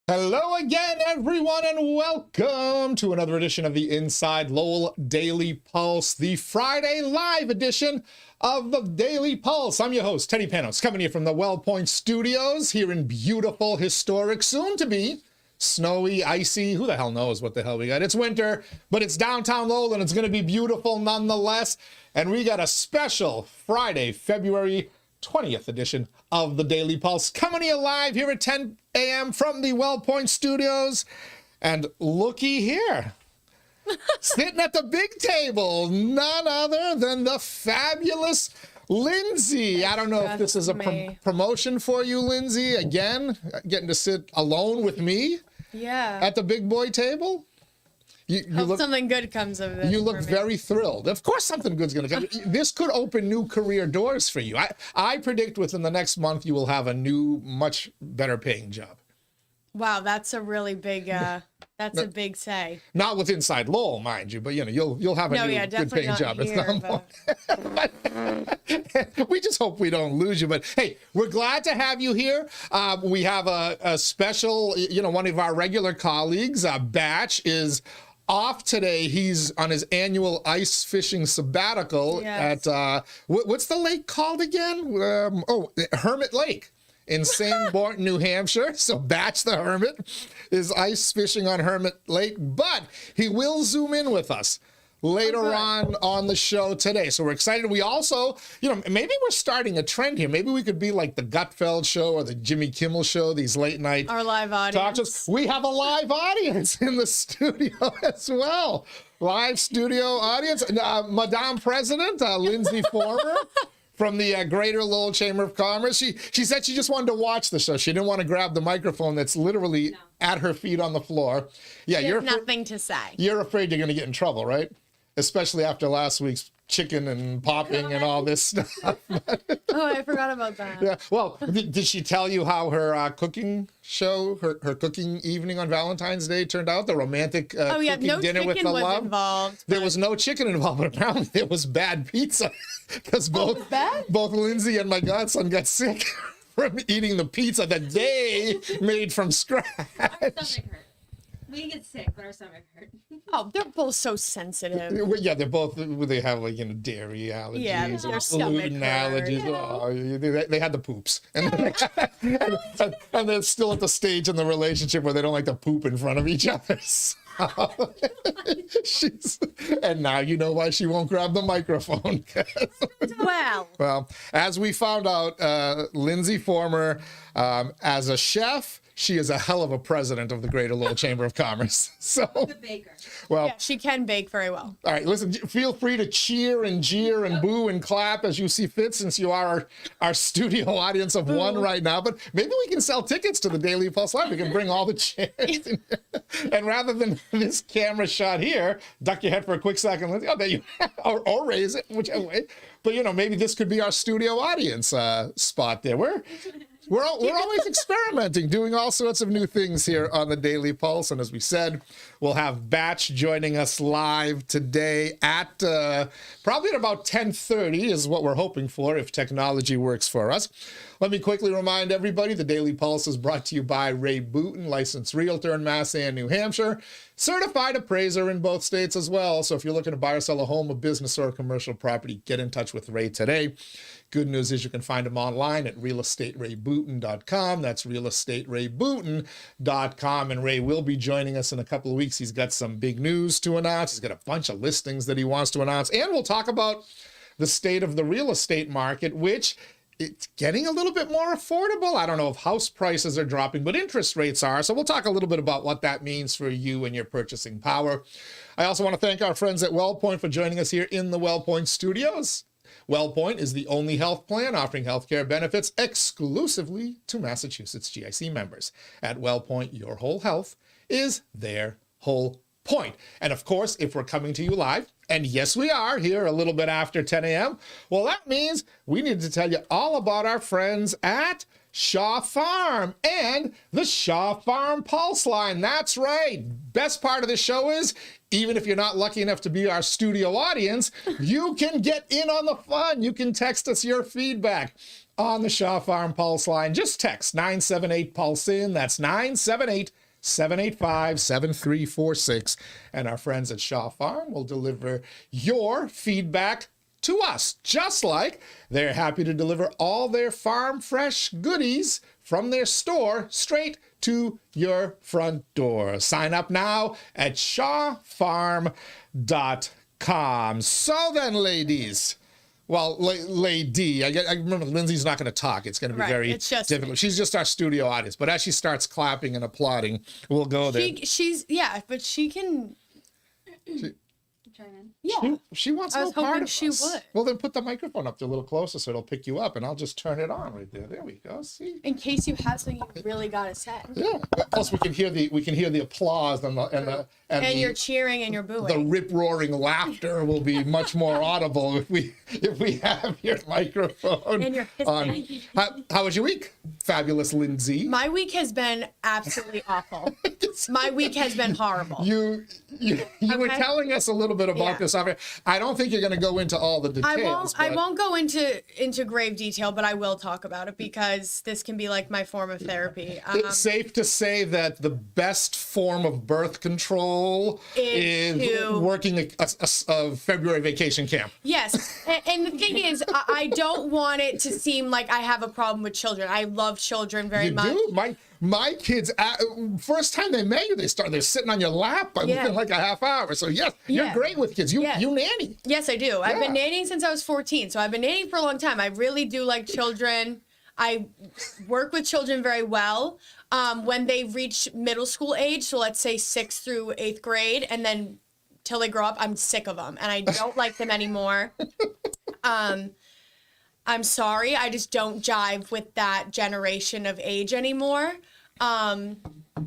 Hello again, everyone, and welcome to another edition of the Inside Lowell Daily Pulse, the Friday live edition of the Daily Pulse. I'm your host, Teddy Panos, coming to you from the WellPoint Studios here in beautiful, historic, soon-to-be snowy, icy, who the hell knows what the hell we got. It's winter, but it's downtown Lowell, and it's going to be beautiful nonetheless. And we got a special Friday, February 20th edition of the Daily Pulse coming to you live here at 10 a.m. from the WellPoint Studios. And looky here, sitting at the big table, none other than the fabulous Lindsay. I don't know if this is a promotion for you, Lindsay. Again, getting to sit alone with me at the big boy table. You look, something good comes of this. You look very thrilled. Of course something good's going to come. This could open new career doors for you. I predict within the next month you will have a new, much better paying job. Wow, that's a really big, that's a big say. Not with Inside Lowell, mind you, but you know, you'll have a new good paying job. We just hope we don't lose you. But hey, we're glad to have you here. We have a special, you know, one of our regular colleagues, Batch, is off today. He's on his annual ice fishing sabbatical at, what's the lake called again? Hermit Lake in Sanborn, New Hampshire. So Batch the Hermit is ice fishing on Hermit Lake, but he will zoom in with us later on the show today. So we're excited. We also, you know, maybe we're starting a trend here. Maybe we could be like the Gutfeld show or the Jimmy Kimmel show, these late night. Our live audience. We have a live audience in the studio as well. Live studio audience. Madame President, Lindsay Former. From the Greater Lowell Chamber of Commerce. She said she just wanted to watch the show. She didn't want to grab the microphone that's literally at her feet on the floor. Yeah, you're nothing to say. You're afraid you're going to get in trouble, right? Especially after last week's chicken and popping and all this stuff. Oh, I forgot about that. Yeah. Well, did she tell you how her cooking show, her cooking evening on Valentine's Day turned out? The romantic cooking dinner with the love? Involved, there was no chicken involved, but apparently there was bad pizza. Because both Lindsay and my godson got sick from eating the pizza that they made from scratch. Our stomach hurt. We get sick, but our stomach hurt. Oh, they're both so sensitive. Yeah, they have like, you know, dairy allergies or gluten allergies. Yeah. Oh, they had the poops. And they're still at the stage in the relationship where they don't like to poop in front of each other. And now you know why she won't grab the microphone. Well, as we found out, Lindsay Former, as a chef, she is a hell of a president of the Greater Lowell Chamber of Commerce. So, the baker. Well, yeah, she can bake very well. All right, listen, feel free to cheer and jeer and boo and clap as you see fit, since you are our studio audience of one right now. But maybe we can sell tickets to the Daily Pulse Live. We can bring all the chairs in. And rather than this camera shot here, duck your head for a quick second, Lindsay. Oh, there you or raise it, whichever way. But, you know, maybe this could be our studio audience spot there. We're always experimenting, doing all sorts of new things here on the Daily Pulse. And as we said, we'll have Batch joining us live today at probably at about 10:30 is what we're hoping for, if technology works for us. Let me quickly remind everybody, the Daily Pulse is brought to you by Ray Booten, licensed realtor in Mass and New Hampshire, certified appraiser in both states as well. So if you're looking to buy or sell a home, a business, or a commercial property, get in touch with Ray today. Good news is you can find him online at realestaterayBooten.com. That's realestaterayBooten.com. And Ray will be joining us in a couple of weeks. He's got some big news to announce. He's got a bunch of listings that he wants to announce. And we'll talk about the state of the real estate market, which it's getting a little bit more affordable. I don't know if house prices are dropping, but interest rates are. So we'll talk a little bit about what that means for you and your purchasing power. I also want to thank our friends at WellPoint for joining us here in the WellPoint Studios. WellPoint is the only health plan offering healthcare benefits exclusively to Massachusetts GIC members. At WellPoint, your whole health is their whole point. And of course, if we're coming to you live, and yes, we are here a little bit after 10 a.m., well, that means we need to tell you all about our friends at Shaw Farm and the Shaw Farm Pulse Line. That's right. Best part of the show is, even if you're not lucky enough to be our studio audience, you can get in on the fun. You can text us your feedback on the Shaw Farm Pulse Line. Just text 978-PULSE-IN. That's 978-785-7346. And our friends at Shaw Farm will deliver your feedback to us, just like they're happy to deliver all their farm fresh goodies from their store straight to your front door. Sign up now at shawfarm.com. So then, ladies, well, lady, I remember Lindsay's not going to talk. It's going to be very difficult. She's just our studio audience. But as she starts clapping and applauding, we'll go there. But she can... Yeah. She wants no part of us. She would. Well, then put the microphone up a little closer so it'll pick you up, and I'll just turn it on right there. There we go. See. In case you have something you really gotta say. Yeah. Plus, we can hear the applause and your cheering and your booing. The rip roaring laughter will be much more audible if we have your microphone and your on. How was your week, fabulous Lindsay? My week has been absolutely awful. My week has been horrible. You were telling us a little bit about this. I don't think you're going to go into all the details. I won't go into grave detail, but I will talk about it because this can be like my form of therapy. It's safe to say that the best form of birth control is working a February vacation camp. Yes, and the thing is, I don't want it to seem like I have a problem with children. I love children very much. You do? My kids, first time they met you, they're sitting on your lap within like a half hour. So yes, you're great with kids. You nanny. Yes, I do. I've been nannying since I was 14. So I've been nannying for a long time. I really do like children. I work with children very well. When they reach middle school age, so let's say 6th through 8th grade, and then till they grow up, I'm sick of them and I don't like them anymore. I'm sorry, I just don't jive with that generation of age anymore.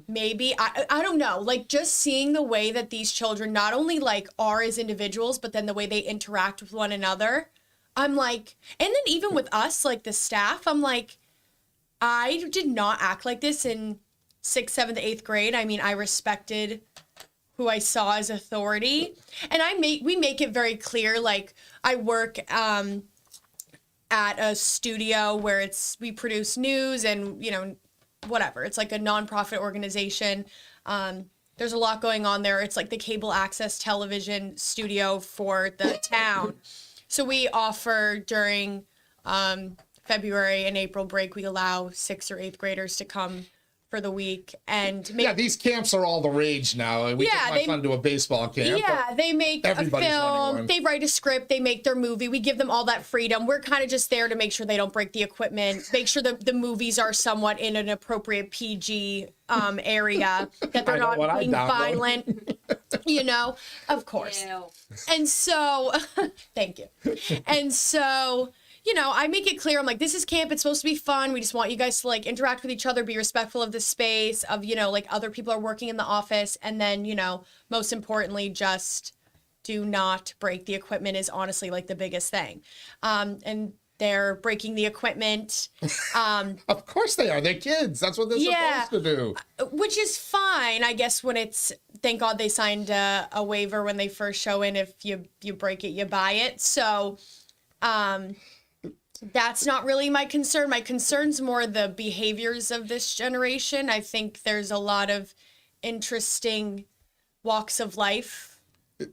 Maybe, I don't know, like just seeing the way that these children not only like are as individuals, but then the way they interact with one another, I'm like, and then even with us, like the staff, I'm like, I did not act like this in 6th, 7th, 8th grade. I mean, I respected who I saw as authority, and we make it very clear, like I work, at a studio where we produce news and, whatever. It's like a nonprofit organization. There's a lot going on there. It's like the cable access television studio for the town. So we offer during February and April break, we allow 6th or 8th graders to come for the week. And these camps are all the rage now. We took my son to a baseball camp. Yeah, they make a film, they write a script, they make their movie. We give them all that freedom. We're kind of just there to make sure they don't break the equipment, make sure the movies are somewhat in an appropriate PG area, that they're not being violent, of course. Ew. And so, thank you. And so, I make it clear, I'm like, this is camp, it's supposed to be fun. We just want you guys to like interact with each other, be respectful of the space, of, like other people are working in the office. And then, most importantly, just do not break the equipment is honestly like the biggest thing. And they're breaking the equipment. Of course they are. They're kids. That's what they're supposed to do. Which is fine, I guess, when thank God they signed a waiver when they first show in. If you break it, you buy it. So, that's not really my concern. My concern's more the behaviors of this generation. I think there's a lot of interesting walks of life.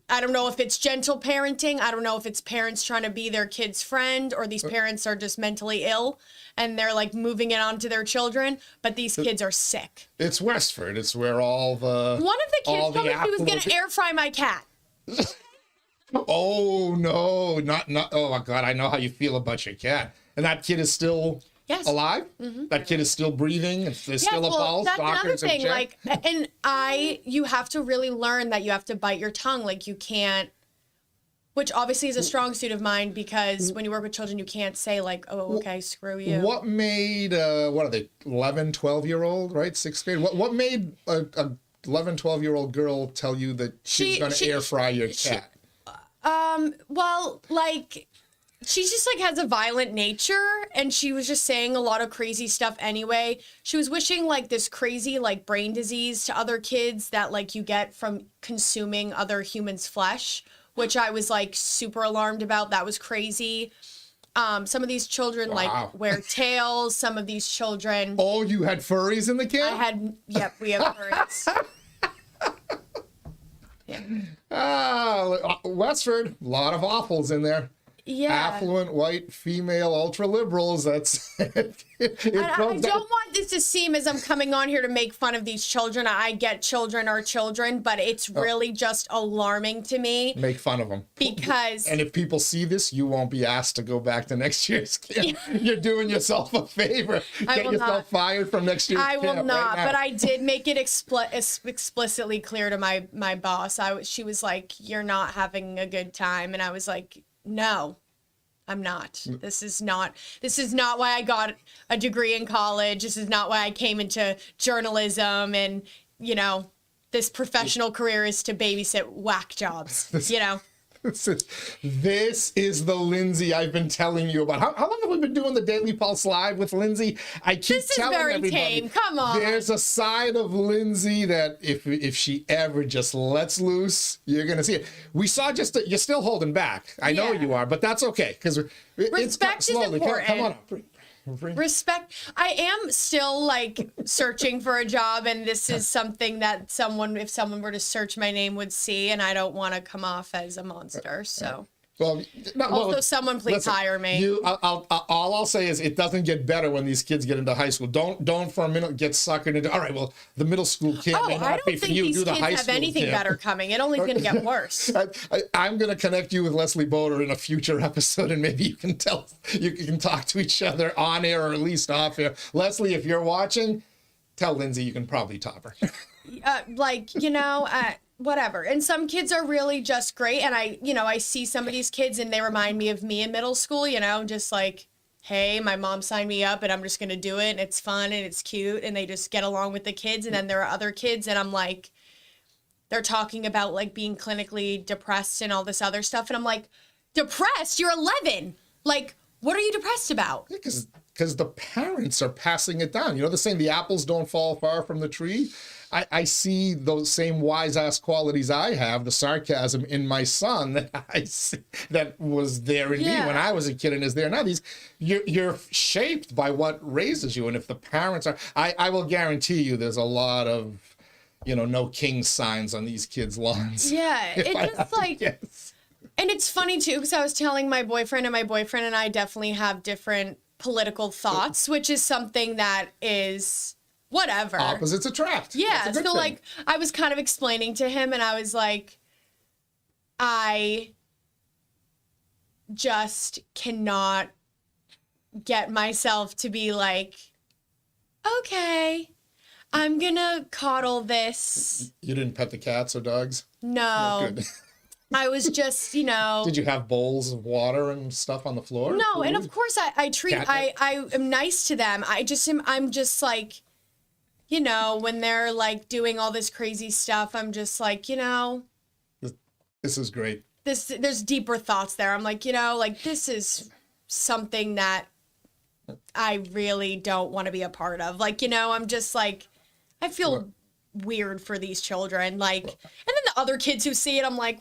I don't know if it's gentle parenting. I don't know if it's parents trying to be their kid's friend, or these parents are just mentally ill and they're like moving it on to their children. But these kids are sick. It's Westford. It's where all the... One of the kids told me she was going to air fry my cat. Oh no, not oh my God, I know how you feel about your cat. And that kid is still alive? Mm-hmm. That kid is still breathing, and there's still a pulse. That's another thing, you have to really learn that you have to bite your tongue, like you can't, which obviously is a strong suit of mine, because when you work with children, you can't say like, oh, okay, screw you. What made, what are they, 11, 12-year-old, right? 6th grade? What made a 11, 12-year-old girl tell you that she's going to air fry your cat? Well, like, She just like has a violent nature, and she was just saying a lot of crazy stuff anyway. She was wishing like this crazy like brain disease to other kids that like you get from consuming other humans' flesh, which I was like super alarmed about. That was crazy. Some of these children like wear tails. Some of these children. Oh, you had furries in the camp? Yep, we have furries. Westford, a lot of awfuls in there. Yeah. Affluent, white, female, ultra liberals. That's it. I don't want this to seem as I'm coming on here to make fun of these children. I get children are children, but it's really just alarming to me. Make fun of them. Because... And if people see this, you won't be asked to go back to next year's camp. You're doing yourself a favor. Get yourself fired from next year's camp. I will not, but I did make it explicitly clear to my boss. She was like, "You're not having a good time," and I was like, "No, I'm not. This is not why I got a degree in college. This is not why I came into journalism, and, you know, this professional career is to babysit whack jobs, you know." This is the Lindsay I've been telling you about. How long have we been doing the Daily Pulse Live with Lindsay? I keep telling everybody. This is very tame. Come on. There's a side of Lindsay that if she ever just lets loose, you're going to see it. We saw you're still holding back. I know you are, but that's okay. Because respect is important. Come on up. Respect. I am still like searching for a job, and this is something that if someone were to search my name would see, and I don't want to come off as a monster. So someone please hire me. All I'll say is it doesn't get better when these kids get into high school. Don't for a minute get suckered into. All right, well, the middle school camp. Oh, I don't think these kids have anything better coming. It only going to get worse. I'm going to connect you with Leslie Boder in a future episode, and maybe you can talk to each other on air or at least off air. Leslie, if you're watching, tell Lindsay you can probably top her. Whatever. And some kids are really just great. And I see some of these kids and they remind me of me in middle school, just like, hey, my mom signed me up and I'm just going to do it. And it's fun and it's cute. And they just get along with the kids. And then there are other kids and I'm like, they're talking about like being clinically depressed and all this other stuff. And I'm like, depressed? You're 11. Like, what are you depressed about? Because the parents are passing it down. They're saying the apples don't fall far from the tree. I see those same wise-ass qualities I have, the sarcasm in my son that was there in me when I was a kid and is there now. You're shaped by what raises you. And if the parents are, I will guarantee you there's a lot of, no king signs on these kids' lawns. Yeah, it's just like... Yes. And it's funny, too, because I was telling my boyfriend, and my boyfriend and I definitely have different political thoughts, which is something that is... whatever. Opposites attract. Yeah. So like I was kind of explaining to him and I was like, I just cannot get myself to be like, okay, I'm gonna coddle this. You didn't pet the cats or dogs? No. Good. I was just, Did you have bowls of water and stuff on the floor? No, food? and of course I am nice to them. I'm just like, when they're like doing all this crazy stuff, I'm just like, this is great. There's deeper thoughts there. I'm like, this is something that I really don't want to be a part of. Like, I'm just like, I feel weird for these children. Like, and then the other kids who see it, I'm like,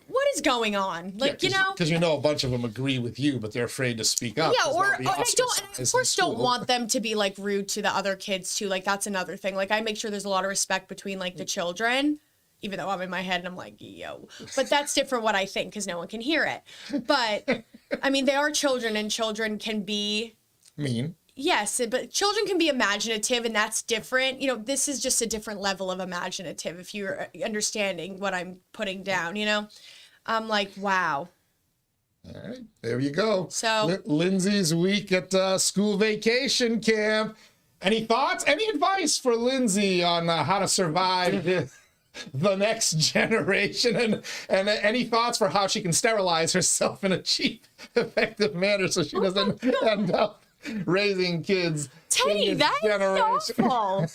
what is going on? Like, because a bunch of them agree with you, but they're afraid to speak up. Yeah, and I of course don't want them to be like rude to the other kids too. Like that's another thing. Like I make sure there's a lot of respect between like the children, even though I'm in my head and I'm like, yo, but that's different what I think because no one can hear it. But I mean, they are children and children can be mean. Yes, but children can be imaginative and that's different. This is just a different level of imaginative if you're understanding what I'm putting down, I'm like, wow. All right, there you go. So Lindsay's week at school vacation camp. Any thoughts? Any advice for Lindsay on how to survive the next generation? And any thoughts for how she can sterilize herself in a cheap, effective manner so she doesn't end up raising kids. Teddy, that is awful.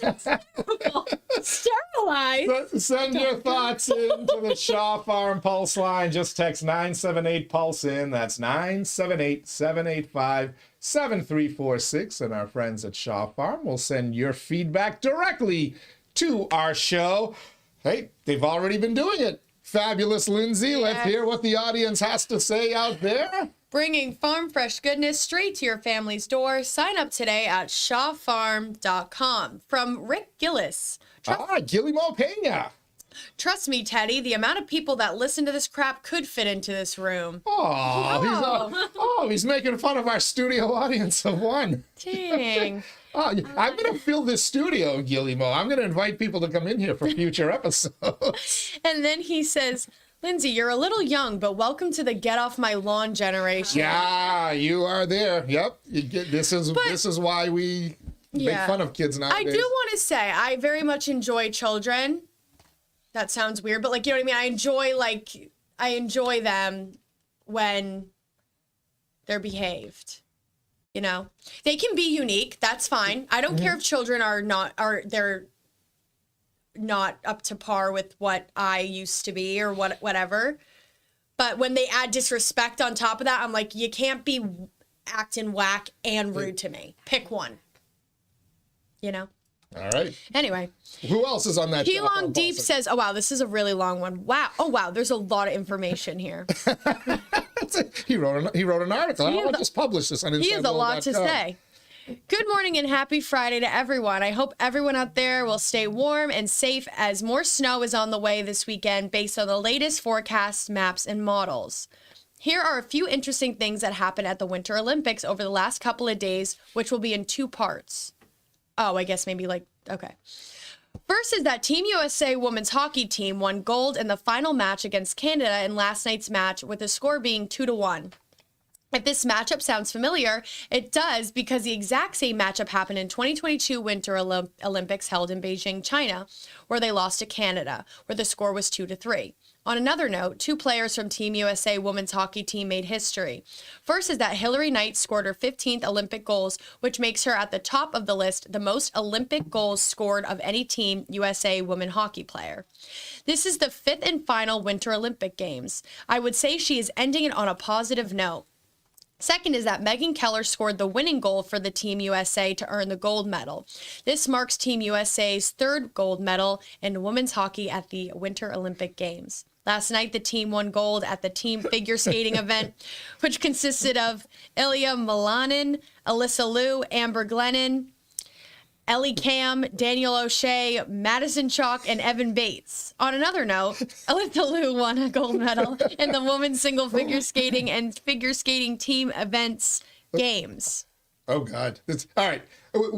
Sterilized. Send your thoughts in to the Shaw Farm Pulse line. Just text 978-PULSE-IN. That's 978-785-7346. And our friends at Shaw Farm will send your feedback directly to our show. Hey, they've already been doing it. Fabulous Lindsay. Yes. Let's hear what the audience has to say out there. Bringing farm fresh goodness straight to your family's door. Sign up today at shawfarm.com. From Rick Gillis. 𝐒𝐚𝐰 𝐅𝐚𝐫𝐦. Trust me, Teddy, the amount of people that listen to this crap could fit into this room. He's making fun of our studio audience of one. Dang. I'm going to fill this studio, 𝐒𝐚𝐰. I'm going to invite people to come in here for future episodes. And then he says, Lindsay, you're a little young, but welcome to the get off my lawn generation. Yeah, you are there. Yep. This is why we make fun of kids nowadays. I do want to say, I very much enjoy children. That sounds weird, but you know what I mean? I enjoy them when they're behaved. You know, they can be unique. That's fine. I don't care if children they're not up to par with what I used to be or whatever. But when they add disrespect on top of that, I'm like, you can't be acting whack and rude to me. Pick one. You know? All right. Anyway. Who else is on that? Long Deep says, oh, wow, this is a really long one. Wow. Oh, wow. There's a lot of information here. He wrote an article. I'll just publish this on Instagram. He has a lot to say. Good morning and happy Friday to everyone. I hope everyone out there will stay warm and safe as more snow is on the way this weekend based on the latest forecast maps and models. Here are a few interesting things that happened at the Winter Olympics over the last couple of days, which will be in two parts. Oh, I guess maybe okay. First is that Team USA women's hockey team won gold in the final match against Canada in last night's match, with the score being 2-1. If this matchup sounds familiar, it does, because the exact same matchup happened in 2022 Winter Olympics held in Beijing, China, where they lost to Canada, where the score was 2-3. On another note, two players from Team USA women's hockey team made history. First is that Hillary Knight scored her 15th Olympic goals, which makes her at the top of the list, the most Olympic goals scored of any Team USA women hockey player. This is the 5th and final Winter Olympic Games. I would say she is ending it on a positive note. Second is that Megan Keller scored the winning goal for the Team USA to earn the gold medal. This marks Team USA's 3rd gold medal in women's hockey at the Winter Olympic Games. Last night, the team won gold at the team figure skating event, which consisted of Ilya Milanin, Alyssa Liu, Amber Glennon, Ellie Kam, Daniel O'Shea, Madison Chalk, and Evan Bates. On another note, Alyssa Liu won a gold medal in the women's single figure skating and figure skating team events games. Oh, God. All right.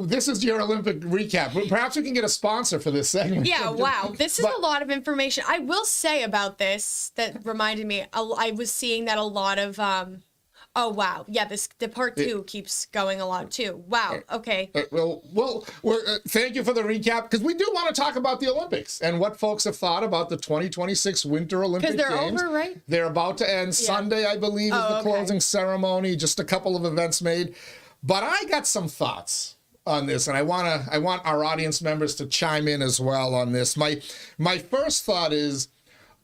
This is your Olympic recap. Perhaps we can get a sponsor for this segment. Yeah, wow. This is a lot of information. I will say about this that reminded me, I was seeing that a lot of, oh, wow. Yeah, the part 2 keeps going along, too. Wow. Okay. Well, thank you for the recap, because we do want to talk about the Olympics and what folks have thought about the 2026 Winter Olympic Games. Because they're over, right? They're about to end. Yeah. Sunday, I believe, is the closing ceremony. Just a couple of events made. But I got some thoughts on this, and I want our audience members to chime in as well on this. My first thought is,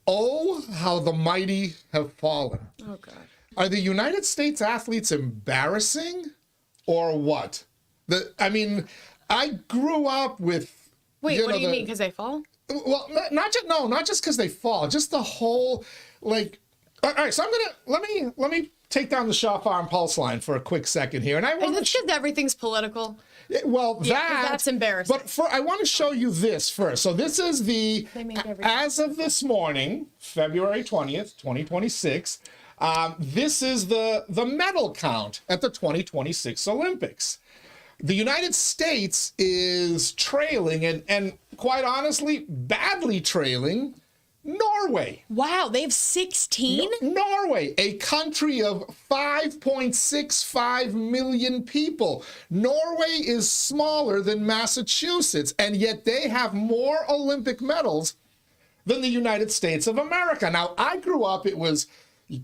oh, how the mighty have fallen. Oh, God. Are the United States athletes embarrassing, or what? I grew up with. Wait, what do you mean? Because they fall? Well, not just because they fall. Just the whole All right, so let me take down the Shaw Farm Pulse line for a quick second here, and I want to. Because everything's political. Well, that's embarrassing. But I want to show you this first. So this is as of this morning, February 20th, 2026. This is the medal count at the 2026 Olympics. The United States is trailing, and quite honestly, badly trailing, Norway. Wow, they have 16? Norway, a country of 5.65 million people. Norway is smaller than Massachusetts, and yet they have more Olympic medals than the United States of America. Now, I grew up, it was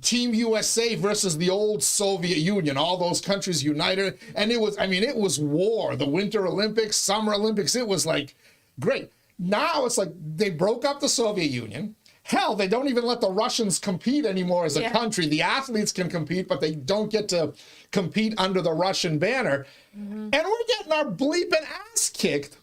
Team USA versus the old Soviet Union, all those countries united. And it was, I mean, it was war. The Winter Olympics, Summer Olympics, it was like great. Now it's like they broke up the Soviet Union. Hell, they don't even let the Russians compete anymore as a country. The athletes can compete, but they don't get to compete under the Russian banner. And we're getting our bleeping ass kicked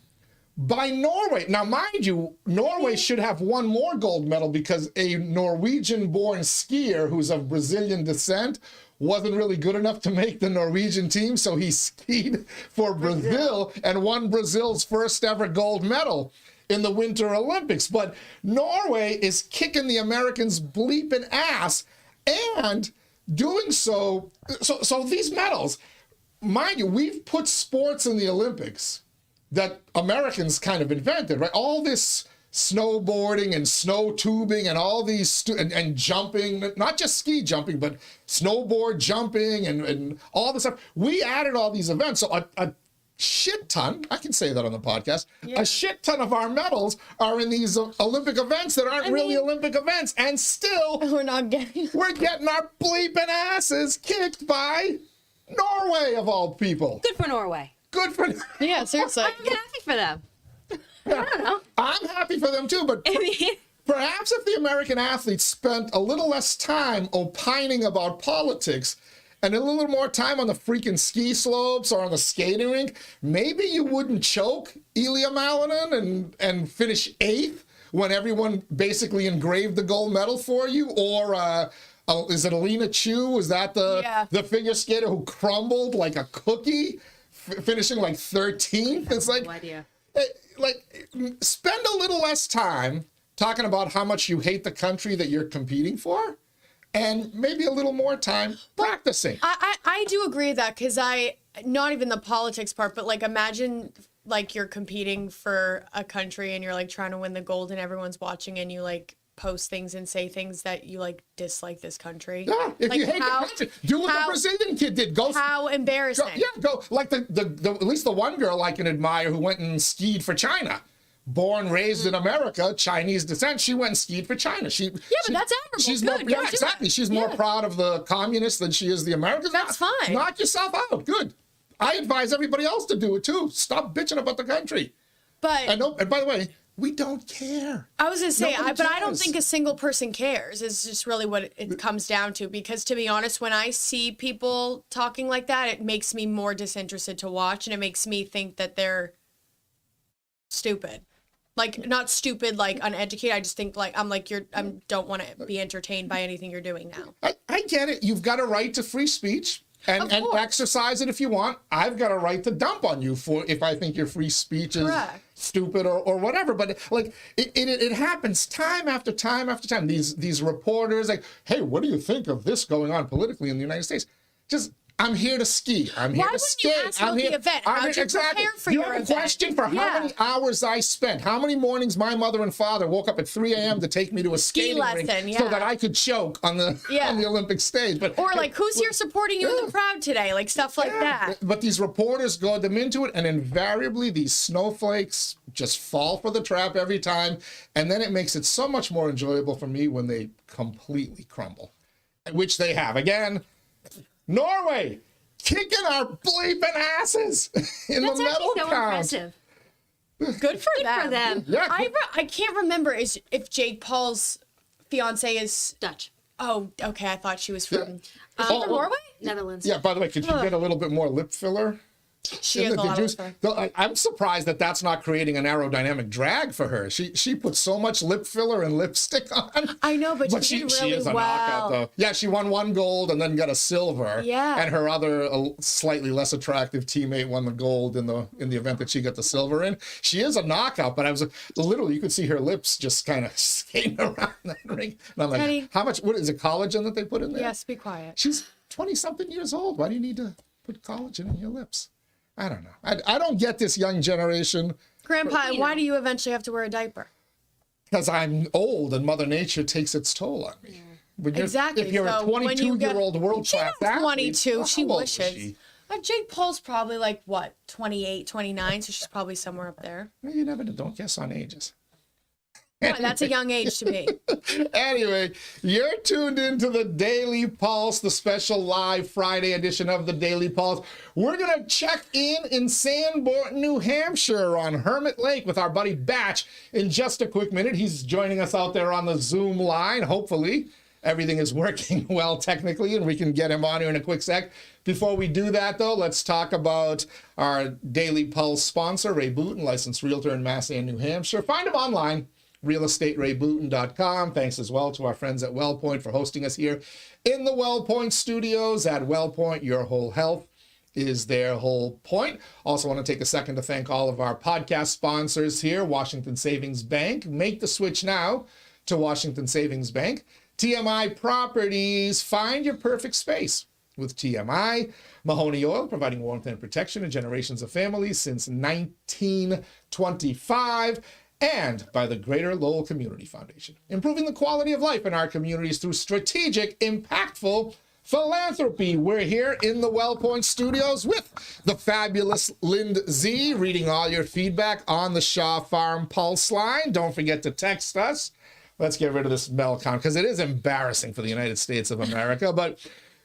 by Norway. Now, mind you, Norway should have one more gold medal because a Norwegian-born skier who's of Brazilian descent wasn't really good enough to make the Norwegian team, so he skied for Brazil and won Brazil's first ever gold medal in the Winter Olympics. But Norway is kicking the Americans' bleeping ass and doing so these medals, mind you, we've put sports in the Olympics that Americans kind of invented, right? All this snowboarding and snow tubing and all these, and jumping, not just ski jumping, but snowboard jumping and all this stuff. We added all these events. So a shit ton, I can say that on the podcast, a shit ton of our medals are in these Olympic events that aren't really Olympic events. And still, we're getting our bleeping asses kicked by Norway, of all people. Good for Norway. Good for Yeah, seriously. I'm happy for them. I don't know. I'm happy for them too, but perhaps if the American athletes spent a little less time opining about politics and a little more time on the freaking ski slopes or on the skating rink, maybe you wouldn't choke Ilya Malinin and finish 8th when everyone basically engraved the gold medal for you. Or is it Alina Chu? Was that the figure skater who crumbled like a cookie, finishing like 13th? It's like, no idea. Like, spend a little less time talking about how much you hate the country that you're competing for, and maybe a little more time practicing. I do agree with that, because not even the politics part, but like imagine like you're competing for a country and you're like trying to win the gold and everyone's watching and you like post things and say things that you like dislike this country. Yeah, if like you hate the country, do what the Brazilian kid did. How embarrassing. Go like the at least the one girl I can admire who went and skied for China. Born, raised in America, Chinese descent, she went and skied for China. But that's admirable. She's Good. more, exactly. She's more proud of the communists than she is the Americans. That's fine. Knock yourself out. Good. I advise everybody else to do it too. Stop bitching about the country. And by the way, we don't care. I was gonna say, Nobody but I cares. don't think a single person cares. Is just really what it comes down to. Because to be honest, when I see people talking like that, it makes me more disinterested to watch, and it makes me think that they're stupid. Like, not stupid, like uneducated. I just think like I don't want to be entertained by anything you're doing now. I get it. You've got a right to free speech. And exercise it if you want. I've got a right to dump on you for if I think your free speech is stupid or whatever. But like it happens time after time after time. These reporters like, hey, what do you think of this going on politically in the United States? I'm here to ski. I'm here to skate. Why wouldn't you ask about the event? How'd you prepare for your event? You have a question for how many hours I spent, how many mornings my mother and father woke up at 3 a.m. to take me to a skating rink so that I could choke on the Olympic stage. Or like, who's here supporting you in the crowd today? Like stuff like that. But these reporters go them into it, and invariably these snowflakes just fall for the trap every time. And then it makes it so much more enjoyable for me when they completely crumble, which they have. Again, Norway kicking our bleeping asses in the medal count. Impressive. Good for them. Yeah, I can't remember if Jake Paul's fiance is Dutch. Oh, okay. I thought she was from From Norway. Netherlands. Yeah. By the way, could you get a little bit more lip filler? She has a lot of filler. I'm surprised that that's not creating an aerodynamic drag for her. She put so much lip filler and lipstick on. I know, but she did really is a well. knockout, though. Yeah, she won 1 gold and then got a silver. Yeah. And her other slightly less attractive teammate won the gold in the event that she got the silver in. She is a knockout, but I was literally, you could see her lips just kind of skating around that ring. And I'm like, Penny, how much? What is it? Collagen that they put in there? Yes, be quiet. She's 20-something years old. Why do you need to put collagen in your lips? I don't know. I don't get this young generation. Grandpa, why do you eventually have to wear a diaper? Because I'm old and Mother Nature takes its toll on me. Exactly. If you're a 22-year-old world-class athlete. 22. She how old wishes. was she? Jake Paul's probably like, what, 28, 29, so she's probably somewhere up there. Well, you never know. Don't guess on ages. Boy, that's a young age to be. Anyway, you're tuned into the Daily Pulse, the special live Friday edition of the Daily Pulse. We're going to check in Sanborn, New Hampshire on Hermit Lake with our buddy Batch in just a quick minute. He's joining us out there on the Zoom line. Hopefully everything is working well technically and we can get him on here in a quick sec. Before we do that, though, let's talk about our Daily Pulse sponsor, Ray Booten, licensed realtor in Massachusetts, New Hampshire. Find him online, realestaterayBooten.com. Thanks as well to our friends at WellPoint for hosting us here in the WellPoint studios. At WellPoint, your whole health is their whole point. Also want to take a second to thank all of our podcast sponsors here. Washington Savings Bank. Make the switch now to Washington Savings Bank. TMI Properties. Find your perfect space with TMI. Mahoney Oil, providing warmth and protection to generations of families since 1925. And by the Greater Lowell Community Foundation, improving the quality of life in our communities through strategic, impactful philanthropy. We're here in the WellPoint studios with the fabulous 𝐿 reading all your feedback on the Shaw Farm Pulse line. Don't forget to text us. Let's get rid of this Melcon because it is embarrassing for the United States of America. But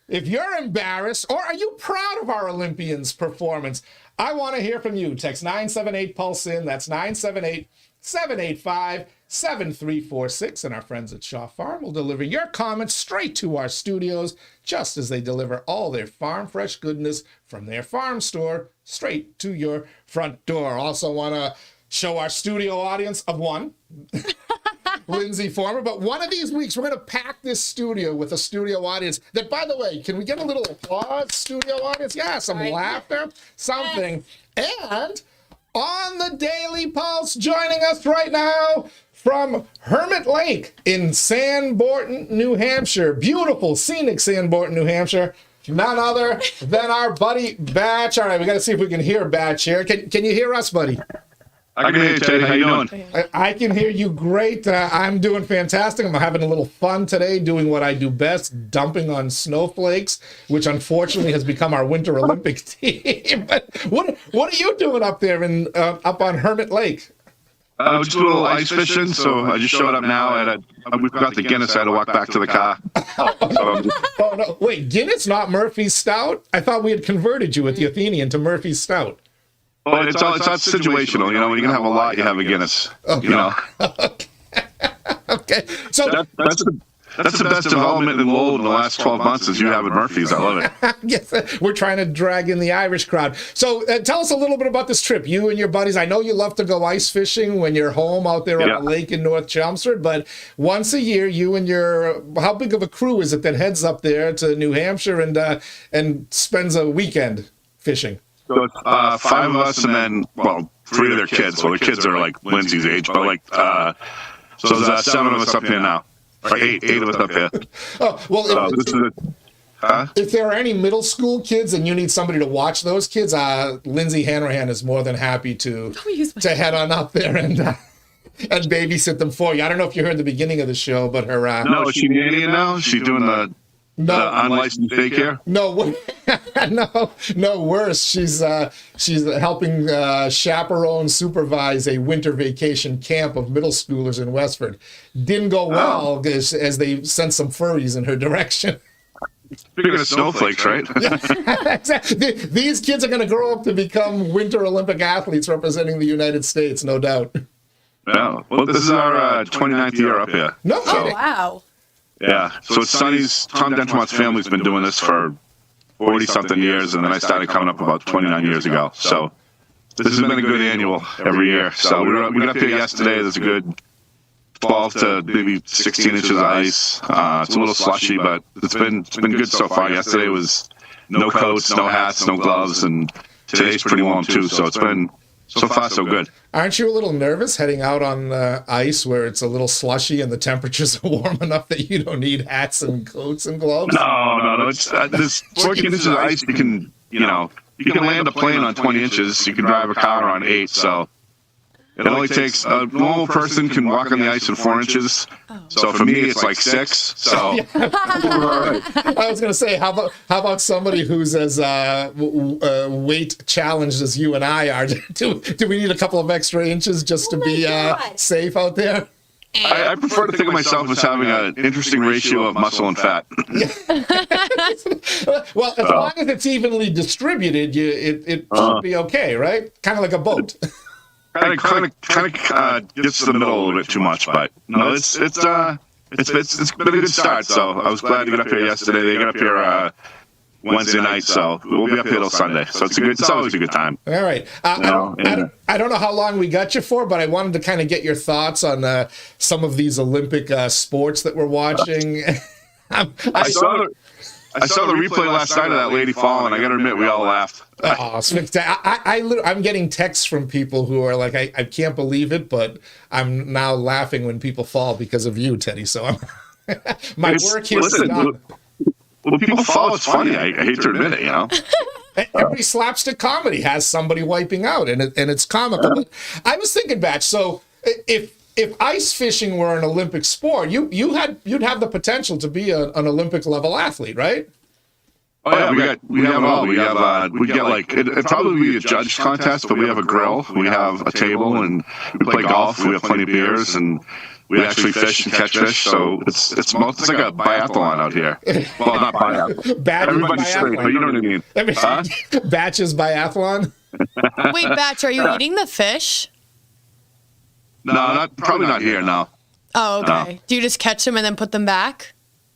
if you're embarrassed, or are you proud of our Olympians' performance, I want to hear from you. Text 978-PULSE-IN. That's 978-785-7346. And our friends at Shaw Farm will deliver your comments straight to our studios, just as they deliver all their farm fresh goodness from their farm store straight to your front door. Also want to show our studio audience of one. Lindsay Former, but one of these weeks we're going to pack this studio with a studio audience that, by the way, can we get a little applause, studio audience? Yeah, some laughter, something. And on the Daily Pulse, joining us right now from Hermit Lake in Sanborn, New Hampshire, beautiful, scenic Sanborn, New Hampshire, none other than our buddy Batch. All right, we got to see if we can hear Batch here. Can you hear us, buddy? I can hear you, Teddy. How you doing? I can hear you great. I'm doing fantastic. I'm having a little fun today, doing what I do best, dumping on snowflakes, which unfortunately has become our Winter Olympic team. But what are you doing up there up on Hermit Lake? We're just doing a little ice fishing, so I just showed up now. We've got the Guinness. I had to walk back to the car. Oh, no. Wait, Guinness, not Murphy's Stout? I thought we had converted you at the Athenian to Murphy's Stout. Well, it's all situational. You know, when you're going to have a lot, you have a Guinness. Okay. You know? Okay. So that's the best development in Lowell in the last 12 months is you having Murphy's. I love it. Yes, we're trying to drag in the Irish crowd. So tell us a little bit about this trip. You and your buddies, I know you love to go ice fishing when you're home out there on the lake in North Chelmsford, but once a year, you and how big of a crew is it that heads up there to New Hampshire and spends a weekend fishing? So it's 5 of us and then, 3 of their kids. Well, the kids are like Lindsay's age, but so there's 7 of us up here now. Or 8 of us up here. Oh, well, if there are any middle school kids and you need somebody to watch those kids, Lindsay Hanrahan is more than happy to head on up there and babysit them for you. I don't know if you heard the beginning of the show, but her... No, is she Canadian now? She's doing the unlicensed daycare? No, worse. She's helping chaperone supervise a winter vacation camp of middle schoolers in Westford. Didn't go well as they sent some furries in her direction. Speaking of snowflakes, right? Exactly. These kids are going to grow up to become Winter Olympic athletes representing the United States, no doubt. Yeah. Well, this is our 29th year up here. No, oh, wow. Yeah, so it's Sonny's, Tom Dentromont's family's been doing this for 40-something years, and then I started coming up about 29 years ago. So this has been a good annual every year. So we got up here yesterday. There's a good 12 to maybe 16 inches of ice. It's a little slushy, but it's been good so far. Yesterday was no coats, no hats, no gloves, and today's pretty warm too. So it's been so far so good. Aren't you a little nervous heading out on ice where it's a little slushy and the temperatures are warm enough that you don't need hats and coats and gloves? No. It's this 14 inches of ice. You can land a plane on 20 inches. You can drive a car on 8. So it only takes a normal person can walk on the ice in 4 inches. So for me, it's like 6. So I was going to say, how about somebody who's as weight challenged as you and I are? Do we need a couple of extra inches just to be safe out there? I prefer to think of myself as having an interesting ratio of muscle and fat. Well, as long as it's evenly distributed, it should be okay, right? Kind of like a boat. Kind of gets to the middle a little bit too much, but no, it's been a good start. So I was glad to get up here yesterday. They got up here Wednesday night, so we'll be up here till Sunday. So it's always a good time. All right. I don't know how long we got you for, but I wanted to kind of get your thoughts on some of these Olympic sports that we're watching. I saw the replay last night of that lady fall, and I got to admit, we all laughed. Oh, I'm getting texts from people who are like, I can't believe it, but I'm now laughing when people fall because of you, Teddy. So my work here is done. When people fall, it's funny. I hate to admit it, you know. Every slapstick comedy has somebody wiping out, and it's comical. But I was thinking, Batch. So if ice fishing were an Olympic sport, you'd have the potential to be an Olympic level athlete, right? Oh yeah, we have it all. We get like it'd probably be a judge contest, but we have a grill, we have a table, and we play golf. We have plenty of beers, and we actually fish and catch fish. So it's like a biathlon out here. Well, not biathlon. Everybody's straight, but you know what I mean. Batch's biathlon. Wait, Batch, are you eating the fish? No, probably not here. No. Oh, okay. No. Do you just catch them and then put them back?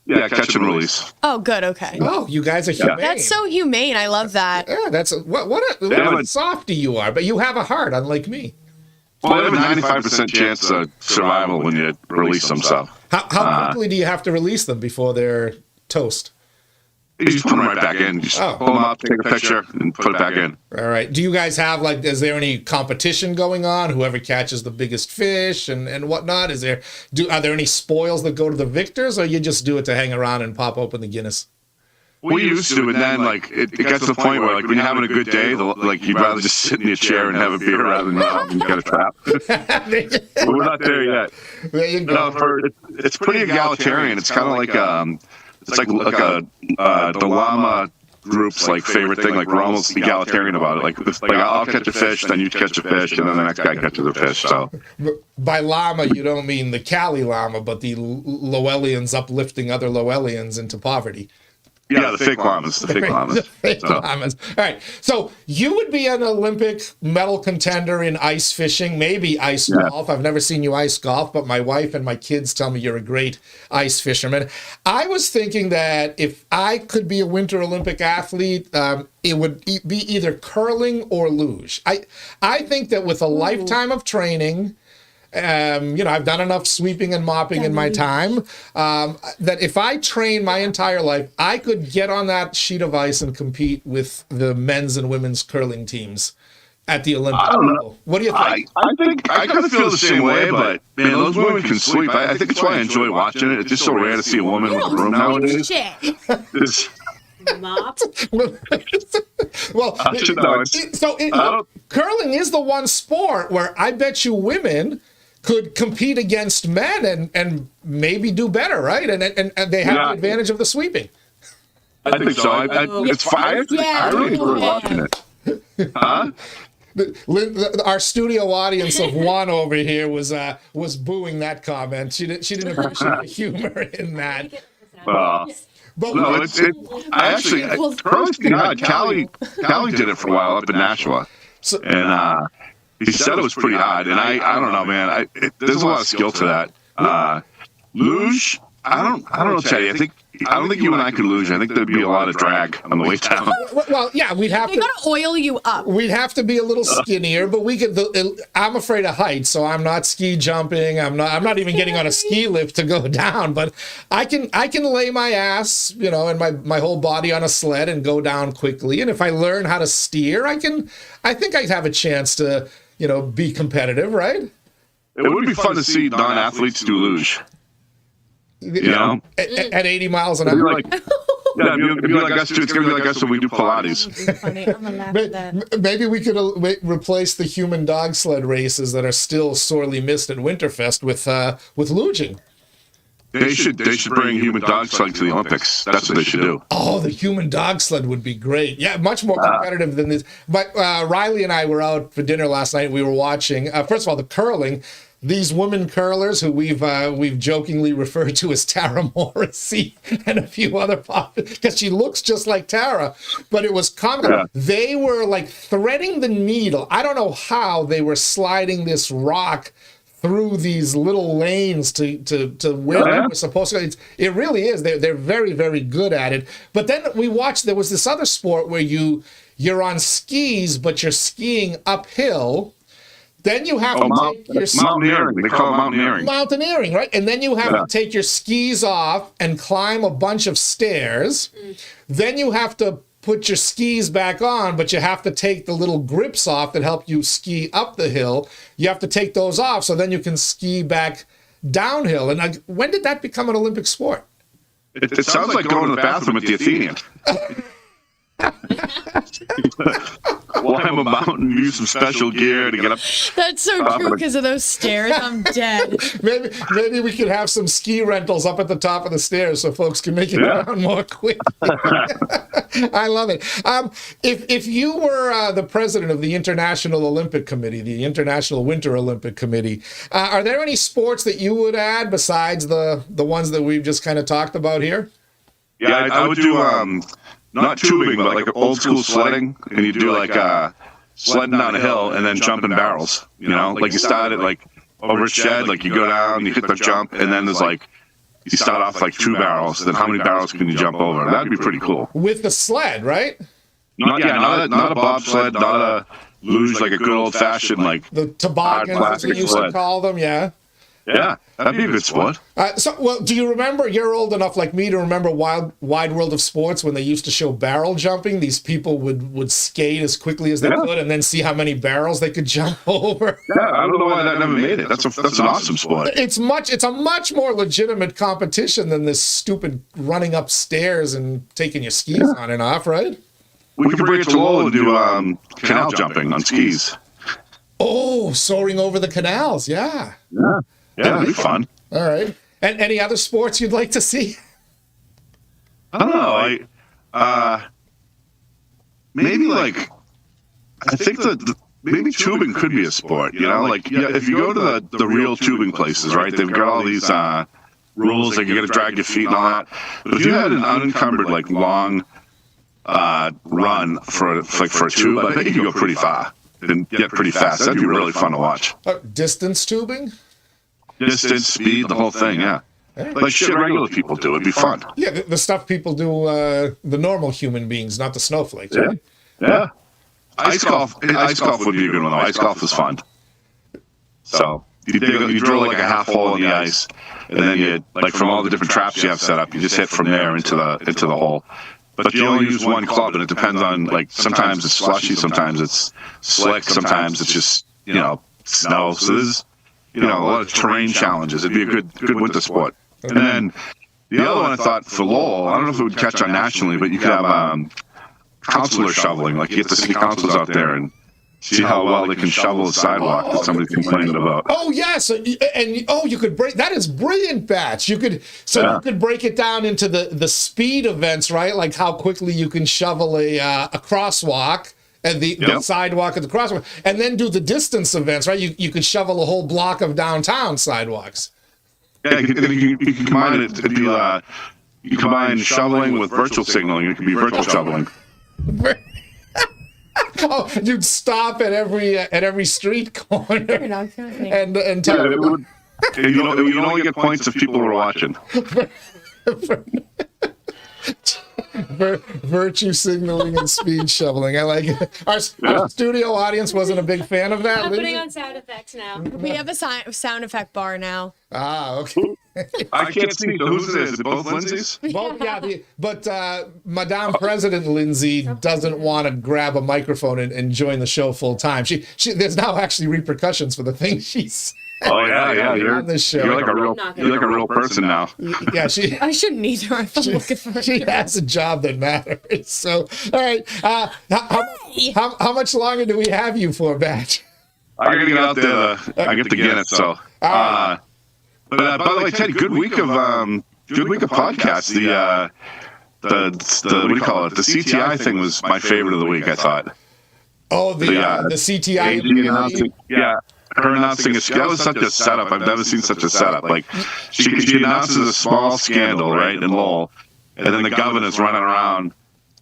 Yeah, catch and release. Oh, good. Okay. Oh, you guys are humane. That's so humane. I love that. Yeah, that's what a softy you are. But you have a heart, unlike me. Well, I have a 95% chance of survival when you release them. So how quickly do you have to release them before they're toast? You just put them right back in. Just pull them up, take a picture, and put it back in. All right. Do you guys have, like, is there any competition going on? Whoever catches the biggest fish and whatnot? Are there any spoils that go to the victors, or you just do it to hang around and pop open the Guinness? We used to, and then like it gets to the point where like when you're having a good day, like you'd rather just sit in your chair and have a beer rather than get a trap. We're not there yet. There you go. No, it's pretty egalitarian. It's kind of like the llama group's like favorite thing. Like we're almost egalitarian about it. Like I'll catch a fish, then you catch a fish, and then the next guy catches a fish. So by llama, you don't mean the Cali llama, but the Lowellians uplifting other Lowellians into poverty. Yeah, the fake llamas. The fake llamas. The fake llamas. All right. So you would be an Olympic medal contender in ice fishing, maybe ice golf. I've never seen you ice golf, but my wife and my kids tell me you're a great ice fisherman. I was thinking that if I could be a Winter Olympic athlete, it would be either curling or luge. I think that with a lifetime of training, I've done enough sweeping and mopping in my time that if I train my entire life, I could get on that sheet of ice and compete with the men's and women's curling teams at the Olympic level. What do you think? I think I kind of feel the same way, but man, those women can sweep. I think that's why I enjoy watching it. It's just so rare to see a woman with a broom nowadays. Mop. Well, curling is the one sport where I bet you women could compete against men and maybe do better, right? And they have the advantage of the sweeping. I think so. It's fine. I really enjoy watching it. Huh? Our studio audience of one over here was booing that comment. She didn't appreciate the humor in that. But no, curling's pretty hard. Callie did it for a while up in Nashua, and he said it was pretty hard. And I don't know, man. There's a lot of skill to that. Luge, I don't know, Teddy. I don't think you and I could luge. I think there'd be a lot of drag on the way down. Well, yeah, we'd have to. They gotta oil you up. We'd have to be a little skinnier, but we could. I'm afraid of heights, so I'm not ski jumping. I'm not even getting on a ski lift to go down. But I can lay my ass, and my whole body on a sled and go down quickly. And if I learn how to steer, I think I'd have a chance to, be competitive, right? It would be fun to see non-athletes do luge. At 80 miles an hour. It'd be like us too. It's gonna be like us when we do Pilates. Maybe we could replace the human dog sled races that are still sorely missed at Winterfest with luging. They should bring human dog sled to the Olympics. That's what they should do. Oh, the human dog sled would be great. Yeah, much more competitive than this. But Riley and I were out for dinner last night. We were watching, first of all, the curling. these women curlers who we've jokingly referred to as Tara Morrissey and a few other because she looks just like Tara, but it was comical. Yeah. They were like threading the needle. I don't know how they were sliding this rock through these little lanes to where they were supposed to go. It really is. They're very, very good at it. But then we watched, there was this other sport where you're on skis, but you're skiing uphill. Then you have to take your mountaineering. They call it mountaineering. Mountaineering, right? And then you have to take your skis off and climb a bunch of stairs. Then you have to put your skis back on, but you have to take the little grips off that help you ski up the hill. You have to take those off so then you can ski back downhill. And when did that become an Olympic sport? It sounds like going to the bathroom at the Athenian. Climb a mountain, use some special gear to get up. That's so true because of those stairs. I'm dead. Maybe we could have some ski rentals up at the top of the stairs so folks can make it down more quickly. I love it. If you were the president of the International Olympic Committee, the International Winter Olympic Committee, are there any sports that you would add besides the ones that we've just kind of talked about here? Yeah, I would do not tubing, but like old school sledding, and you do like sledding down a hill and then jumping barrels. You know, like you start at like over a shed, like you go down, you hit the jump, and then there's like you start off like 2 barrels. Then how many barrels can you jump over? That'd be pretty cool. With the sled, right? Not a bobsled, not a luge, like a good old fashioned like the toboggans, as we used to call them. Yeah. Yeah, that'd be a good sport. Do you remember, you're old enough like me to remember Wide World of Sports when they used to show barrel jumping? These people would skate as quickly as they could and then see how many barrels they could jump over. Yeah, I don't know why that never made it. That's an awesome sport. It's a much more legitimate competition than this stupid running upstairs and taking your skis on and off, right? We could bring it to Lowell and do canal jumping on skis. Oh, soaring over the canals, yeah. Yeah, that'd be fun. All right. And any other sports you'd like to see? I don't know. Maybe like I think maybe tubing could be a sport. You know, like if you go to the real tubing places, right? They've got all these rules, like you got to drag your feet and all that. But if you had an unencumbered, like long run for a tube, I think you could go pretty far and get pretty fast. That'd be really fun to watch. Distance tubing? Distance, speed, the whole thing, yeah. Like shit regular people do. It'd be fun. Yeah, the stuff people do, the normal human beings, not the snowflakes, right? Yeah. Ice golf would be a good one, though. Ice golf is fun. So you drill like a half hole in the ice, and then you, like from all the different traps you have set up, you just hit from there into the hole. But you only use one club, and it depends on, like, sometimes it's slushy, sometimes it's slick, sometimes it's just, snow. So there's a lot of terrain challenges. It'd be a good winter sport. And then the other one I thought for Lowell, I don't know if it would catch on nationally, but you could have counselor shoveling. Like you get the city councilors out there and see how well they can shovel the sidewalk that somebody's complaining about. Oh yes, you could break. That is brilliant, Batch. You could break it down into the speed events, right? Like how quickly you can shovel a crosswalk. And the sidewalk at the crosswalk, and then do the distance events, right? You could shovel a whole block of downtown sidewalks. Yeah, you can combine it. It'd be you combine shoveling with virtual signaling. It could be virtual shoveling. Oh, you'd stop at every street corner and tell them. You'd only get points if people were watching. Virtue signaling and speed shoveling. I like it. Our studio audience wasn't a big fan of that. I'm putting on sound effects now. We have a sound effect bar now. Ah, okay. I can't see. So who's this? Is it both Lindsays? Both, yeah. But Madame President Lindsay doesn't want to grab a microphone and join the show full time. She there's now actually repercussions for the things she's. Oh yeah. You're on this show. You're like a real person now. Yeah, I shouldn't either. I'm looking for. She has a job that matters. So, all right. How much longer do we have you for, Batch? I gotta get out there. I get to get it. So, but by the way, Ted, good week of podcasts. The what do you call it? The CTI thing was my favorite of the week. I thought. Oh, the CTI. Yeah. her announcing that was such a setup. I've never seen such a setup. Like she announces a small scandal, right, in Lowell, and then the governor's running around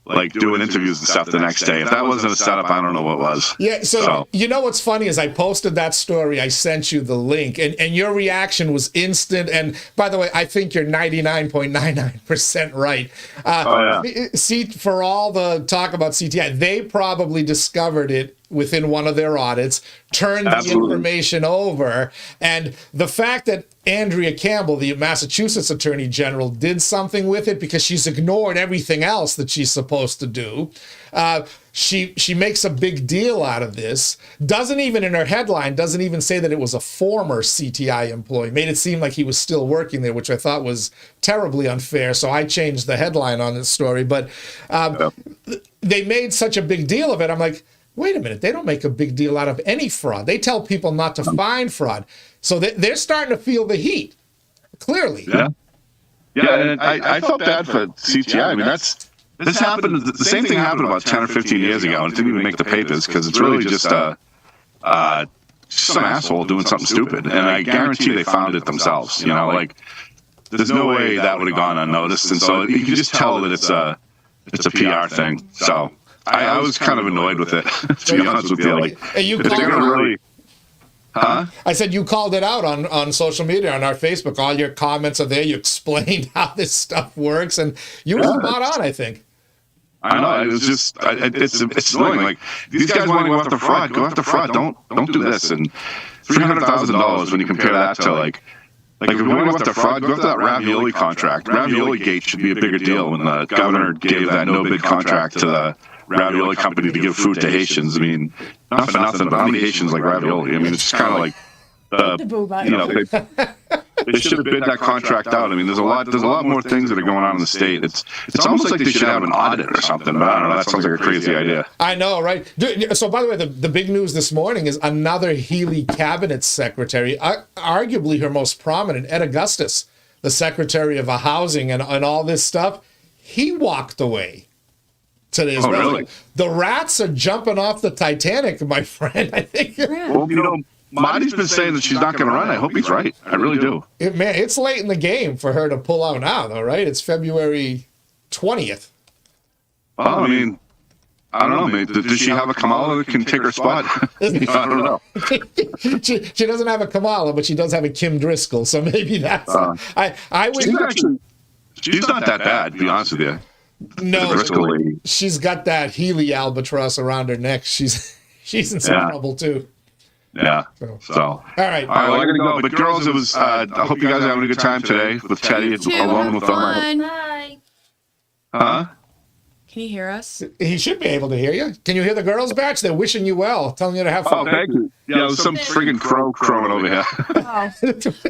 like doing interviews and stuff the next day. If that wasn't a setup, I don't know what was. Yeah, so you know what's funny is I posted that story, I sent you the link, and your reaction was instant. And by the way, I think you're 99.99% right. See, for all the talk about CTI, they probably discovered it within one of their audits, turned the information over, and the fact that Andrea Campbell, the Massachusetts Attorney General, did something with it because she's ignored everything else that she's supposed to do. She makes a big deal out of this. Doesn't even in her headline, doesn't even say that it was a former CTI employee. Made it seem like he was still working there, which I thought was terribly unfair. So I changed the headline on this story. But they made such a big deal of it. I'm like, wait a minute, they don't make a big deal out of any fraud. They tell people not to find fraud. So they're starting to feel the heat, clearly. Yeah, and I felt bad for CTI. I mean, this happened, the same thing happened about 10 or 15 years ago, and it didn't even make the papers because it's really just some asshole doing something stupid. And I guarantee they found it themselves. You know, like, there's no way that would have gone unnoticed. And so you can just tell that it's a PR thing. So I was kind of annoyed with it, to be honest with you. Like, you I said you called it out on social media, on our Facebook. All your comments are there. You explained how this stuff works, and you were spot on, I think. I know. It was just, it's annoying. Like, these guys want to go after fraud. Go after fraud. Don't do this. And $300,000 when you compare that to like if you want to go after fraud, go after that ravioli contract. Ravioli Gate should be a bigger deal when the governor gave that no bid contract to the ravioli company to give food to Haitians. I mean, not for nothing, but how many Haitians like ravioli? I mean, it's just kind of like, you know, they should have bid that contract out. I mean, there's a lot more things that are going on in the state. It's almost like they should have an audit or something. But I don't know. That sounds like a crazy idea. I know, right? So, by the way, the big news this morning is another Healy cabinet secretary, arguably her most prominent, Ed Augustus, the Secretary of Housing and all this stuff. He walked away today as well. Really? The rats are jumping off the Titanic, my friend. I think. Well, you know, Marty's been saying that she's not going to run. I hope he's right. I really do. Man, it's late in the game for her to pull out now, though, right? It's February 20th. Well, I mean, I don't know. Does she have a Kamala that can take her spot? I don't know. she doesn't have a Kamala, but she does have a Kim Driscoll, so maybe that's. I would. She's not that bad, to be honest with you. No, she's got that Healy albatross around her neck. She's in some trouble too. Yeah. So. All right. Well, I gotta go. But girls, it was. I hope you guys are having a good time today with Teddy. It's along with them. Bye. Huh? Can you hear us? He should be able to hear you. Can you hear the girls, Batch? They're wishing you well, telling you to have fun. Oh, thank you. Yeah, there's some friggin' crow crowing over here. Oh.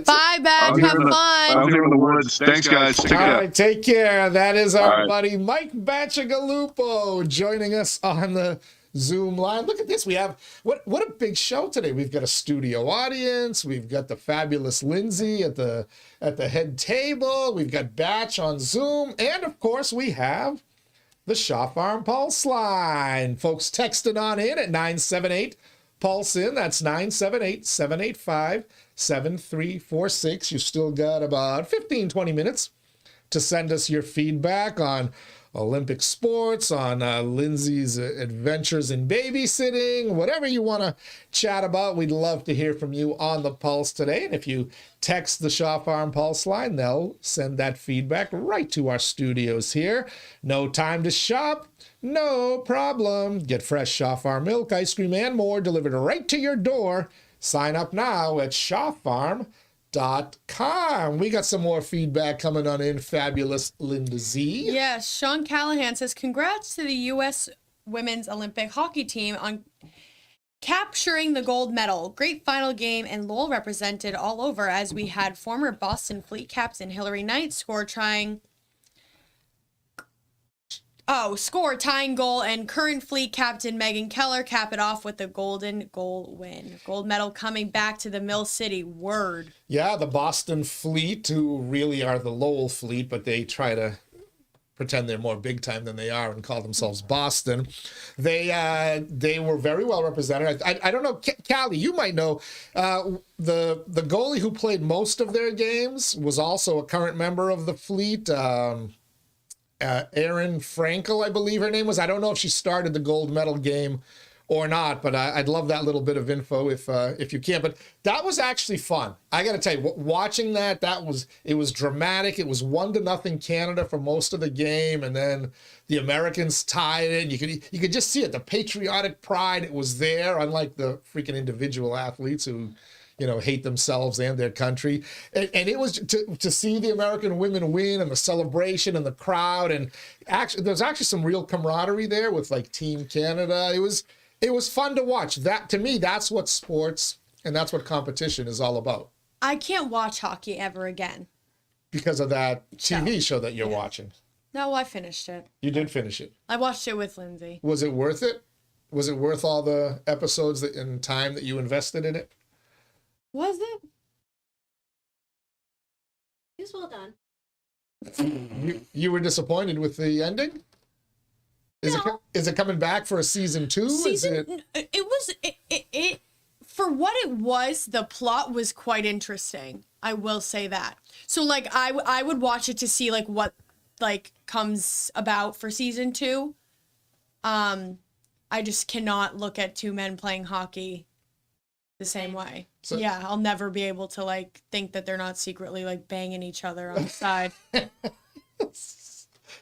Bye, Batch. Have fun. I'm here in the woods. Thanks, guys. Take care. All right, take care. That is our buddy Mike Bacigalupo joining us on the Zoom line. Look at this. We have what a big show today. We've got a studio audience. We've got the fabulous Lindsay at the head table. We've got Batch on Zoom, and of course we have the Shaw Farm Pulse line. Folks texting on in at 978 Pulse in. That's 978-785-7346. You still got about 15-20 minutes to send us your feedback on Olympic sports, on Lindsay's adventures in babysitting, whatever you want to chat about. We'd love to hear from you on the Pulse today. And if you text the Shaw Farm Pulse line, they'll send that feedback right to our studios here. No time to shop? No problem. Get fresh Shaw Farm milk, ice cream, and more delivered right to your door. Sign up now at shawfarm.com. We got some more feedback coming on in. Fabulous Linda Z. Yes, Sean Callahan says, congrats to the U.S. Women's Olympic hockey team on capturing the gold medal. Great final game, and Lowell represented all over as we had former Boston Fleet captain Hillary Knight score tying goal, and current Fleet captain Megan Keller cap it off with the golden goal win. Gold medal coming back to the Mill City. Word. Yeah, the Boston Fleet, who really are the Lowell Fleet, but they try to pretend they're more big time than they are and call themselves Boston. They were very well represented. I don't know, Callie, you might know, the goalie who played most of their games was also a current member of the Fleet. Erin Frankel, I believe her name was. I don't know if she started the gold medal game or not, but I'd love that little bit of info if you can. But that was actually fun. I got to tell you, watching that it was dramatic. It was 1-0 Canada for most of the game, and then the Americans tied it. You could just see it, the patriotic pride. It was there, unlike the freaking individual athletes who, hate themselves and their country. And it was to see the American women win and the celebration and the crowd. And actually, there's actually some real camaraderie there with like Team Canada. It was fun to watch. That, to me, that's what sports and that's what competition is all about. I can't watch hockey ever again. Because of that TV show that you're watching. No, I finished it. You did finish it. I watched it with Lindsay. Was it worth it? Was it worth all the episodes and time that you invested in it? Was it? It was well done. You were disappointed with the ending? Is it coming back for a season 2? It for what it was, the plot was quite interesting. I will say that. So like I would watch it to see like what like comes about for season 2. I just cannot look at two men playing hockey the same way. So, yeah, I'll never be able to like think that they're not secretly like banging each other on the side.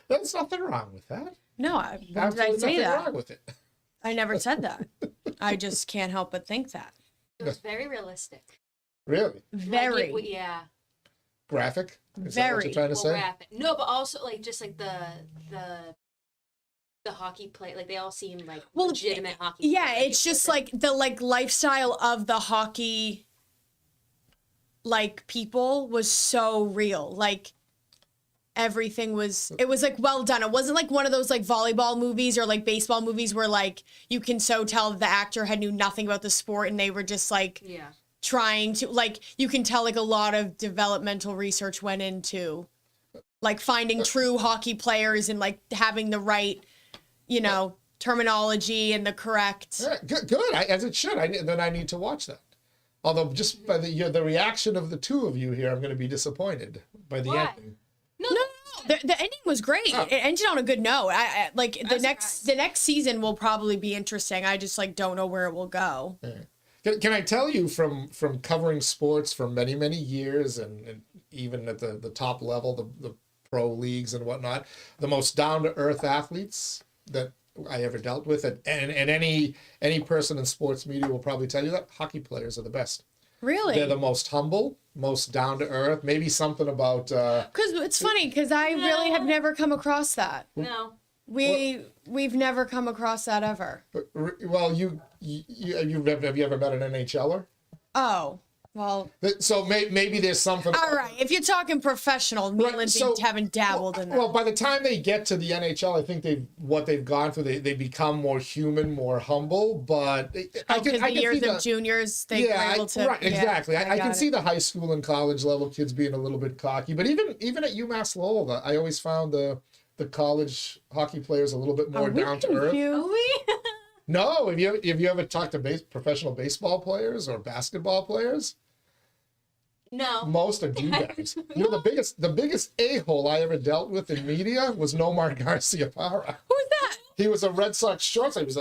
There's nothing wrong with that. No, when did I say that? Wrong with it. I never said that. I just can't help but think that. It was very realistic. Really? Very. Like yeah. Graphic? Is very. That what you're trying to say? Graphic. No, but also like just like the hockey play, like they all seem like legitimate hockey. Yeah, players. it's just like the like lifestyle of the hockey like people was so real. Like everything was, it was like well done. It wasn't like one of those like volleyball movies or like baseball movies where like you can so tell the actor had knew nothing about the sport and they were just like trying to, like you can tell like a lot of developmental research went into like finding true hockey players and like having the right, you know, terminology and the correct. Yeah, good. As it should. Then I need to watch that. Although just by the reaction of the two of you here, I'm going to be disappointed by the ending. No. The ending was great. It ended on a good note. I like the next season will probably be interesting. I just like don't know where it will go. Yeah. Can I tell you from covering sports for many, many years and even at the top level, the pro leagues and whatnot, the most down-to-earth athletes that I ever dealt with, and any person in sports media will probably tell you that hockey players are the best. Really? They're the most humble, most down-to-earth, maybe something about... Because it's funny, because I really have never come across that. No. We've never come across that ever. Well, have you ever met an NHLer? Oh, well... So maybe there's something... All right, if you're talking professional, me and Lindsay haven't dabbled in that. Well, by the time they get to the NHL, I think what they've gone through, they become more human, more humble, but... I can the years of juniors, they were able to... Right, exactly. I can see the high school and college level kids being a little bit cocky, but even at UMass Lowell, I always found the college hockey players a little bit more down to earth. No, have you ever talked to professional baseball players or basketball players? No. Most of you guys. You know, the biggest a-hole I ever dealt with in media was Nomar Garciaparra. Who's that? He was a Red Sox shortstop. He was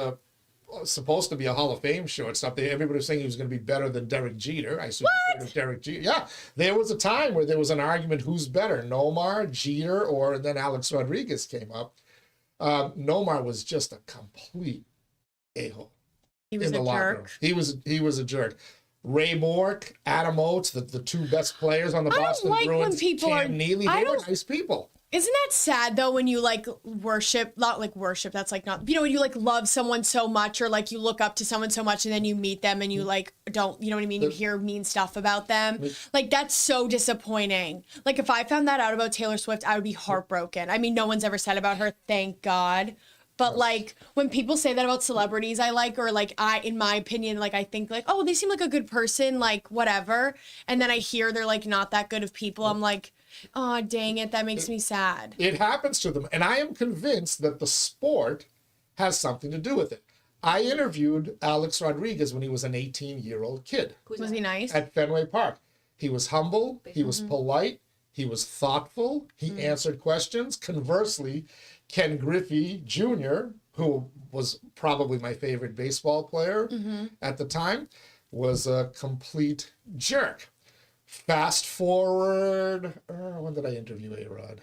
supposed to be a Hall of Fame shortstop. Everybody was saying he was going to be better than Derek Jeter. I assume Derek Jeter. Yeah, there was a time where there was an argument who's better, Nomar, Jeter, or then Alex Rodriguez came up. Nomar was just a complete a-hole. He was a jerk. He was a jerk. Ray Bourque, Adam Oates, the two best players on the Boston Bruins. When people Cam Neely, they were nice people. Isn't that sad though when you like worship, not like worship, that's like not, you know, when you like love someone so much or like you look up to someone so much and then you meet them and you like don't, you know what I mean? You hear mean stuff about them. Like that's so disappointing. Like if I found that out about Taylor Swift, I would be heartbroken. I mean, no one's ever said about her, thank God. But like when people say that about celebrities I like, or like in my opinion, like I think like, oh, they seem like a good person, like whatever. And then I hear they're like not that good of people. I'm like, Oh, dang it. That makes me sad. It happens to them. And I am convinced that the sport has something to do with it. I interviewed Alex Rodriguez when he was an 18-year-old kid. Was he nice? At Fenway Park. He was humble. He was polite. He was thoughtful. He answered questions. Conversely, Ken Griffey Jr., who was probably my favorite baseball player at the time, was a complete jerk. Fast forward, when did I interview A-Rod?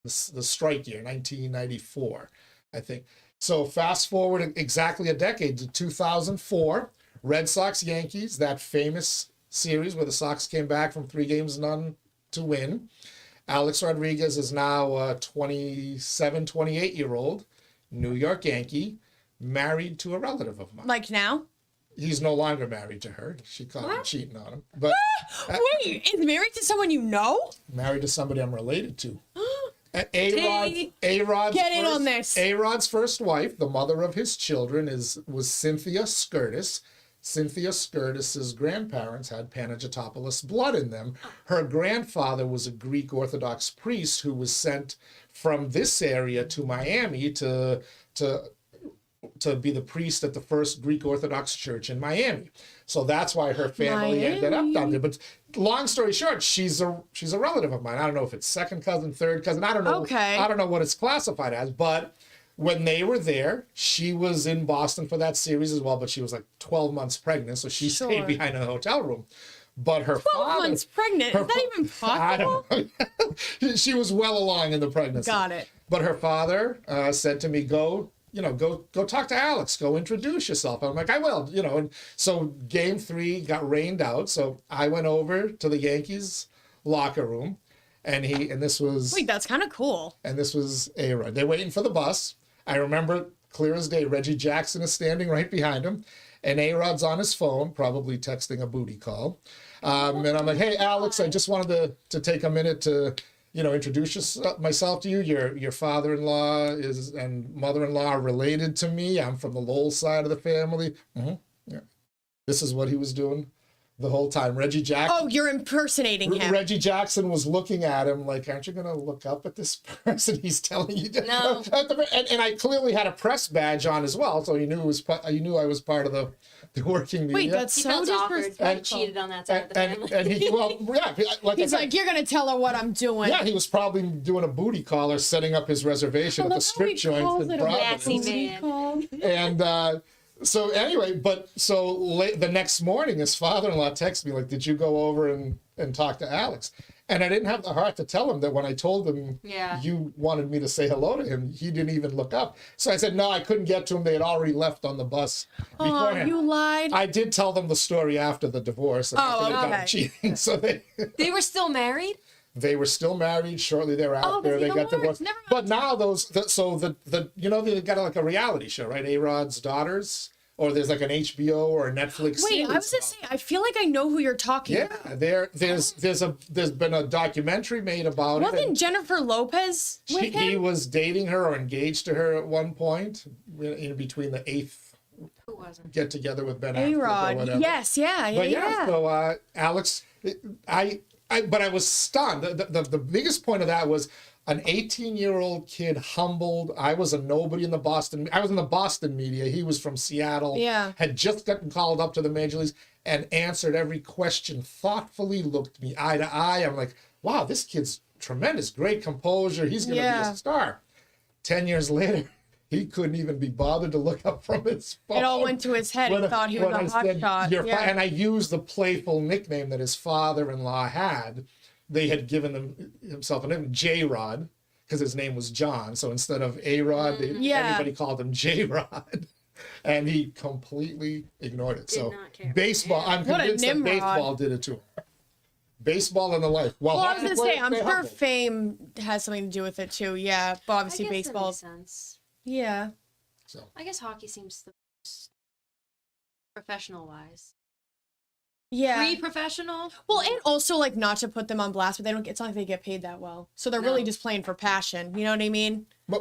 The strike year, 1994, I think. So fast forward exactly a decade to 2004, Red Sox Yankees, that famous series where the Sox came back from 3-0 to win. Alex Rodriguez is now a 27, 28-year-old New York Yankee, married to a relative of mine. Like now? He's no longer married to her. She caught him cheating on him. But Wait, is married to someone you know? married to somebody I'm related to. A-Rod's Get in on this. A-Rod's first wife, the mother of his children, was Cynthia Scurtis. Cynthia Scurtis's grandparents had Panagiotopolis blood in them. Her grandfather was a Greek Orthodox priest who was sent from this area to Miami to be the priest at the first Greek Orthodox church in Miami. So that's why her family ended up down there. But long story short, she's a relative of mine. I don't know if it's second cousin, third cousin. I don't know. Okay. I don't know what it's classified as. But when they were there, she was in Boston for that series as well. But she was like 12 months pregnant, so she stayed behind in the hotel room. But her 12 months pregnant? Is that even possible? I don't know. She was well along in the pregnancy. Got it. But her father said to me, go talk to Alex, go introduce yourself. I'm like, I will, and so game 3 got rained out. So I went over to the Yankees locker room and this was... Wait, that's kind of cool. And this was A-Rod. They're waiting for the bus. I remember clear as day, Reggie Jackson is standing right behind him and A-Rod's on his phone, probably texting a booty call. And I'm like, hey, Alex, I just wanted to take a minute to... introduce myself to you. Your father-in-law and mother-in-law are related to me. I'm from the Lowell side of the family. Yeah. This is what he was doing the whole time. Reggie Jackson. Oh, you're impersonating him. Reggie Jackson was looking at him like, aren't you going to look up at this person he's telling you to? No. And I clearly had a press badge on as well, so he knew I was part of the working media. Wait, that's He so felt awkward. disrespectful. He cheated on that side of the family. And he, well, yeah, He's like, you're going to tell her what I'm doing. yeah, he was probably doing a booty call or setting up his reservation at the strip joint in Providence. Nasty man. And so anyway, the next morning, his father-in-law texted me like, "Did you go over and talk to Alex?" And I didn't have the heart to tell him that when I told him you wanted me to say hello to him, he didn't even look up. So I said, no, I couldn't get to him. They had already left on the bus beforehand. You lied. I did tell them the story after the divorce and after they got him cheating. So They were still married? they were still married shortly thereafter. that's They even got worse. divorced. Never But now they got like a reality show, right? A-Rod's Daughters. Or there's like an HBO or a Netflix Wait, series. I was going to say, I feel like I know who you're talking about. There's been a documentary made about it. Wasn't Jennifer Lopez with him? He was dating her or engaged to her at one point, in between the 8th Who wasn't? get together with Ben Affleck or A-Rod. whatever. Yes, yeah. So Alex, but I was stunned. The biggest point of that was an 18-year-old kid, humbled. I was a nobody in the Boston. I was in the Boston media. He was from Seattle. Yeah. Had just gotten called up to the major leagues and answered every question thoughtfully, looked me eye to eye. I'm like, wow, this kid's tremendous, great composure. He's going to be a star. 10 years later, he couldn't even be bothered to look up from his phone. It all went to his head. He thought he was a hotshot. And I used the playful nickname that his father-in-law had. They had given himself a name, J-Rod, because his name was John. So instead of A-Rod, everybody called him J-Rod. And he completely ignored it. Did not care. Baseball, I'm convinced that baseball did it to him. Baseball and the life. Well, I was going to say, I'm sure fame has something to do with it too. Yeah, but obviously baseball. Makes sense. Yeah. So I guess hockey seems the most professional-wise. Yeah. Pre-professional. Well, and also like not to put them on blast, but they don't. It's not like they get paid that well, so they're really just playing for passion. You know what I mean? They're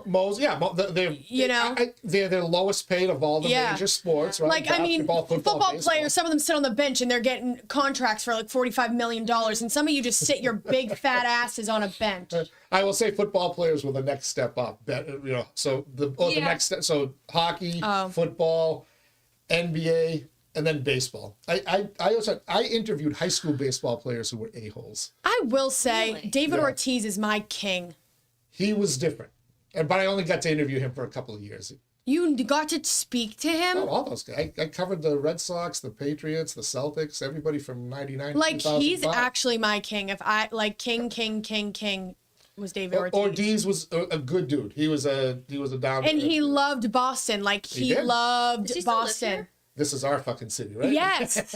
the lowest paid of all the major sports, right? Like Basketball, football baseball. players. Some of them sit on the bench and they're getting contracts for like $45 million, and some of you just sit your big fat asses on a bench. I will say football players were the next step up. So the next step. So hockey, football, NBA. And then baseball. I interviewed high school baseball players who were a-holes. I will say, David Ortiz is my king. He was different, but I only got to interview him for a couple of years. You got to speak to him? Oh, all those guys. I covered the Red Sox, the Patriots, the Celtics, everybody from '99. Like he's actually my king. If I like king was David Ortiz. Ortiz was a good dude. He was a down. And he loved Boston. Like he loved Boston. This is our fucking city, right? Yes.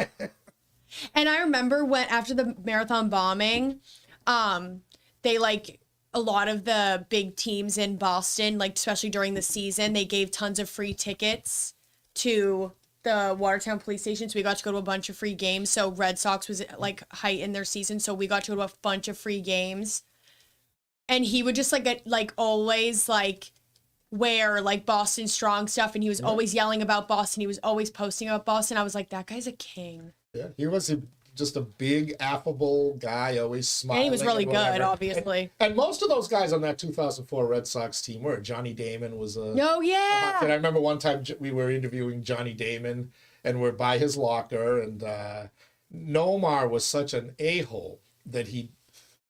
And I remember when after the marathon bombing, they like a lot of the big teams in Boston, like especially during the season, they gave tons of free tickets to the Watertown police station. So we got to go to a bunch of free games. So Red Sox was like height in their season. So we got to go to a bunch of free games. And he would just always wear like Boston strong stuff, and he was always yelling about Boston. He was always posting about Boston. I was like, that guy's a king. Yeah, he was just a big, affable guy, always smiling. And he was really good, obviously. And most of those guys on that 2004 Red Sox team were. Johnny Damon was a... Oh, yeah. And I remember one time we were interviewing Johnny Damon, and we're by his locker, and Nomar was such an a-hole that he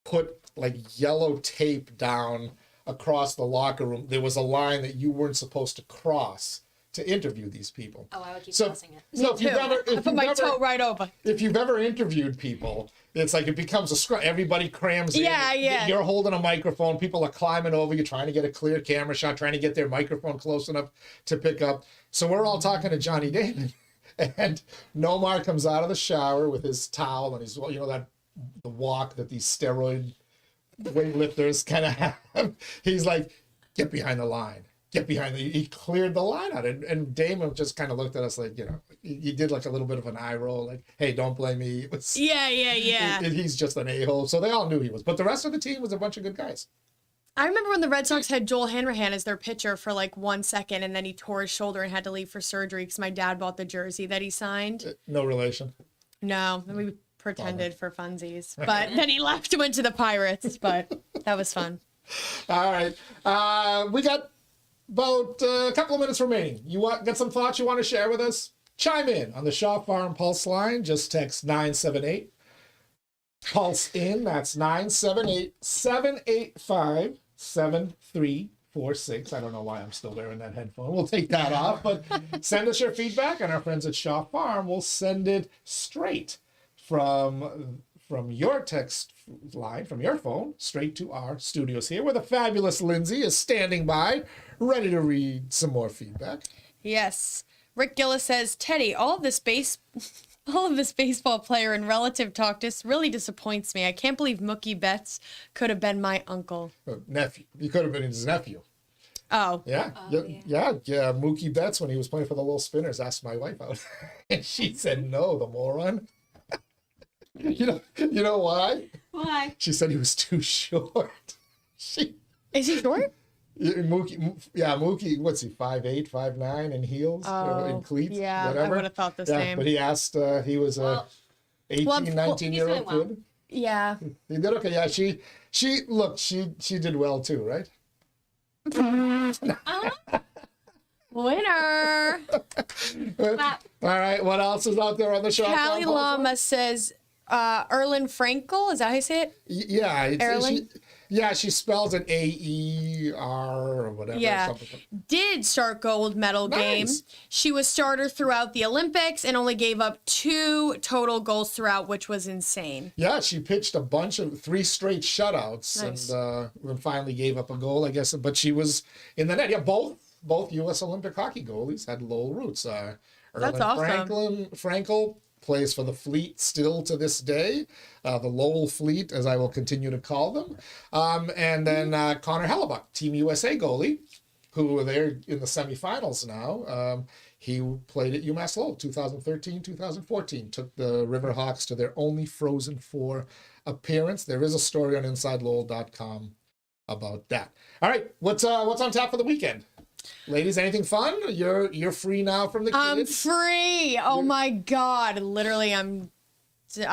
put like yellow tape down across the locker room. There was a line that you weren't supposed to cross to interview these people. Oh, I would keep crossing it. So I put my toe right over. If you've ever interviewed people, it's like it becomes a scrum. Everybody crams in. Yeah. You're holding a microphone. People are climbing over you, trying to get a clear camera shot, trying to get their microphone close enough to pick up. So we're all talking to Johnny Damon, and Nomar comes out of the shower with his towel and he's, the walk that these steroid weightlifters kind of have. He's like, get behind the line. He cleared the line out. And Damon just kind of looked at us like, he did like a little bit of an eye roll, like, hey, don't blame me. It was, yeah. He's just an a-hole. So they all knew he was. But the rest of the team was a bunch of good guys. I remember when the Red Sox had Joel Hanrahan as their pitcher for like 1 second, and then he tore his shoulder and had to leave for surgery because my dad bought the jersey that he signed. No relation. No, we pretended for funsies. But then he left and went to the Pirates, but that was fun. All right. We got about a couple of minutes remaining. Got some thoughts you want to share with us? Chime in on the Shaw Farm Pulse line. Just text 978. Pulse in. That's 978-785-7346. I don't know why I'm still wearing that headphone. We'll take that off. But send us your feedback, and our friends at Shaw Farm will send it straight from your text line, from your phone, straight to our studios here, where the fabulous Lindsay is standing by, ready to read some more feedback. Yes. Rick Gillis says, Teddy, all of this baseball player and relative talk just really disappoints me. I can't believe Mookie Betts could have been my uncle. Nephew. He could have been his nephew. Oh. Yeah. Mookie Betts, when he was playing for the Little Spinners, asked my wife out. And she said no, the moron. You know why? Why? She said he was too short. Is he short? Mookie, what's he, 5'8", 5'9", in heels, in cleats, whatever. I would have thought the same. But he asked, he was a 18, 19-year-old kid. Yeah. He did okay. Yeah, she did well too, right? Winner. All right, what else is out there on the show? Callie Lama says, Erlen Frankel, is that how you say it? She spells it AER or whatever. Yeah. Did start gold medal games. She was starter throughout the Olympics and only gave up 2 total goals throughout, which was insane. Yeah, she pitched a bunch of 3 straight shutouts. Nice. And franfinally gave up a goal, I guess. But she was in the net. Yeah, both U.S. Olympic hockey goalies had Lowell roots. That's awesome. Frankel plays for the Fleet still to this day, the Lowell Fleet, as I will continue to call them. And then Connor Hellebuck, Team USA goalie, who are there in the semifinals now. He played at UMass Lowell 2013, 2014. Took the Riverhawks to their only Frozen Four appearance. There is a story on InsideLowell.com about that. All right, what's on tap for the weekend? Ladies, anything fun? You're free now from the kids? I'm free. Oh my God. Literally, I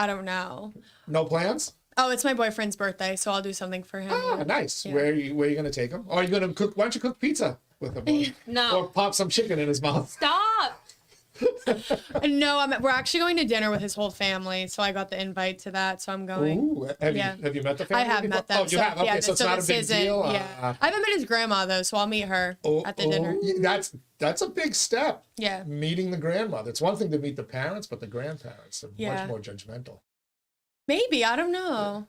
don't know. No plans? Oh, it's my boyfriend's birthday, so I'll do something for him. Ah, nice. Yeah. Where are you going to take him? Or are you going to cook? Why don't you cook pizza with him? No. Or pop some chicken in his mouth? Stop. No, we're actually going to dinner with his whole family, so I got the invite to that, so I'm going. Ooh, have you met the family? I have before? met them. Oh, you have? Okay, yeah, so it's not a big deal? Yeah. I haven't met his grandma, though, so I'll meet her at the dinner. That's a big step. Yeah. Meeting the grandmother. It's one thing to meet the parents, but the grandparents are much more judgmental. Maybe. I don't know.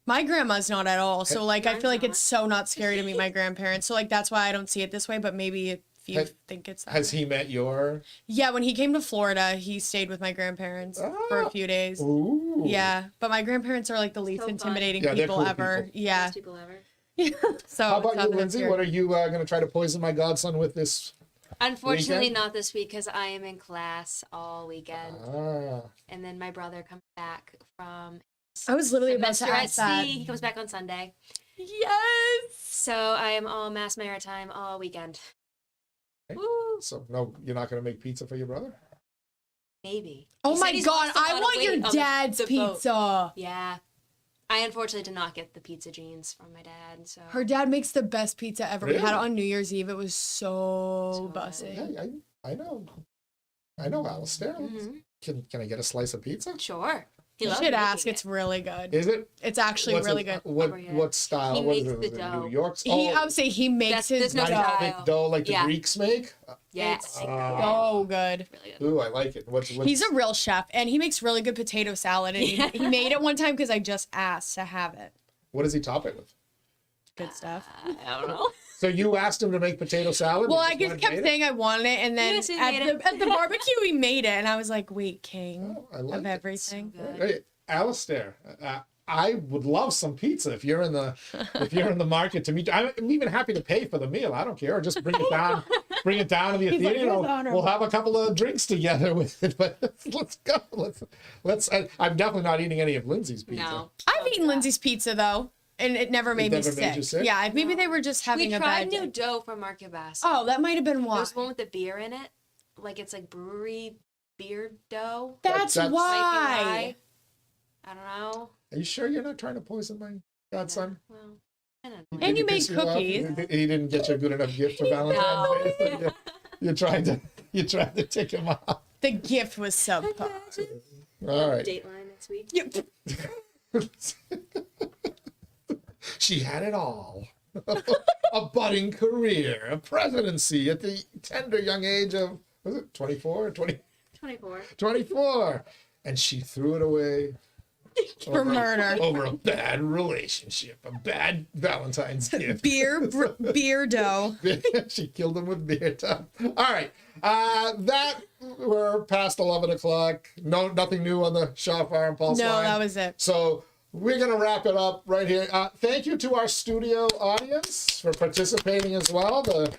My grandma's not at all, so, like, I feel like it's so not scary to meet my grandparents, so, like, that's why I don't see it this way, but maybe if you think it's that Has way. he met your... Yeah, when he came to Florida, he stayed with my grandparents for a few days. Ooh. Yeah, but my grandparents are like the least intimidating Yeah, people cool ever. people. Yeah. Best people ever. So How about it's you, not that Lindsay? scary. What are you going to try to poison my godson with this Unfortunately, weekend? not this week because I am in class all weekend. And then my brother comes back from I was literally about to semester at ask that. sea. He comes back on Sunday. Yes. So I am all mass maritime all weekend. Okay. Woo. So, no, you're not going to make pizza for your brother? Maybe. Oh He my said he's God, lost a lot I of want weight your on dad's the boat. pizza. Yeah. I unfortunately did not get the pizza genes from my dad. So Her dad makes the best pizza ever. We had it Really? on New Year's Eve. It was so bussy. Hey, I know, Alistair. Mhm. Can I get a slice of pizza? Sure. He You loves should making ask. it. It's really good. Is it? It's actually What's really it- good. What style? He What is makes it? the Is it dough. New York's? I would say he makes That's- his there's no nice style. thick dough like the Yeah. Greeks make. Yeah. It's so good. Really good. Ooh, I like it. What's He's a real chef, and he makes really good potato salad. And Yeah. he made it one time because I just asked to have it. what does he top it with? Good stuff. I don't know. So you asked him to make potato salad? Well, He I just just went kept and made it? saying I wanted it, and then Yes, he at made it. the barbecue he made it, and I was like, "Wait, king Oh, I like of it. everything." So good. Hey, Alistair, I would love some pizza if you're in the market to meet. I'm even happy to pay for the meal. I don't care. Or just bring it down. Bring it down to the He's like, theater. "Yes, Honor." We'll have a couple of drinks together with it. But let's go. Let's. I'm definitely not eating any of Lindsay's pizza. No. I've eaten Lindsay's pizza though, and it never made me never made you sick. sick? Yeah, maybe they were just having We a tried bad new day. dough from Market Basket. Oh, that might have been why. There's one with the beer in it. Like it's like brewery beer dough. That's That's- why. I don't know. Are you sure you're not trying to poison my godson? Well, I don't know. And Did you he made piss off? cookies. He didn't get you a good enough gift for Valentine's Day. No. You're trying to take him off. The gift was subpar. All right. Dateline next week. Yep. She had it all. A budding career, a presidency at the tender young age of, was it 24 or 24. 24? And she threw it away For murder. over a bad relationship, a bad Valentine's gift. Beer dough. She killed him with beer time. All right. We're past 11 o'clock. No, nothing new on the Shaw Fire and Pulse No, line. that was it. So we're going to wrap it up right here. Thank you to our studio audience for participating as well. The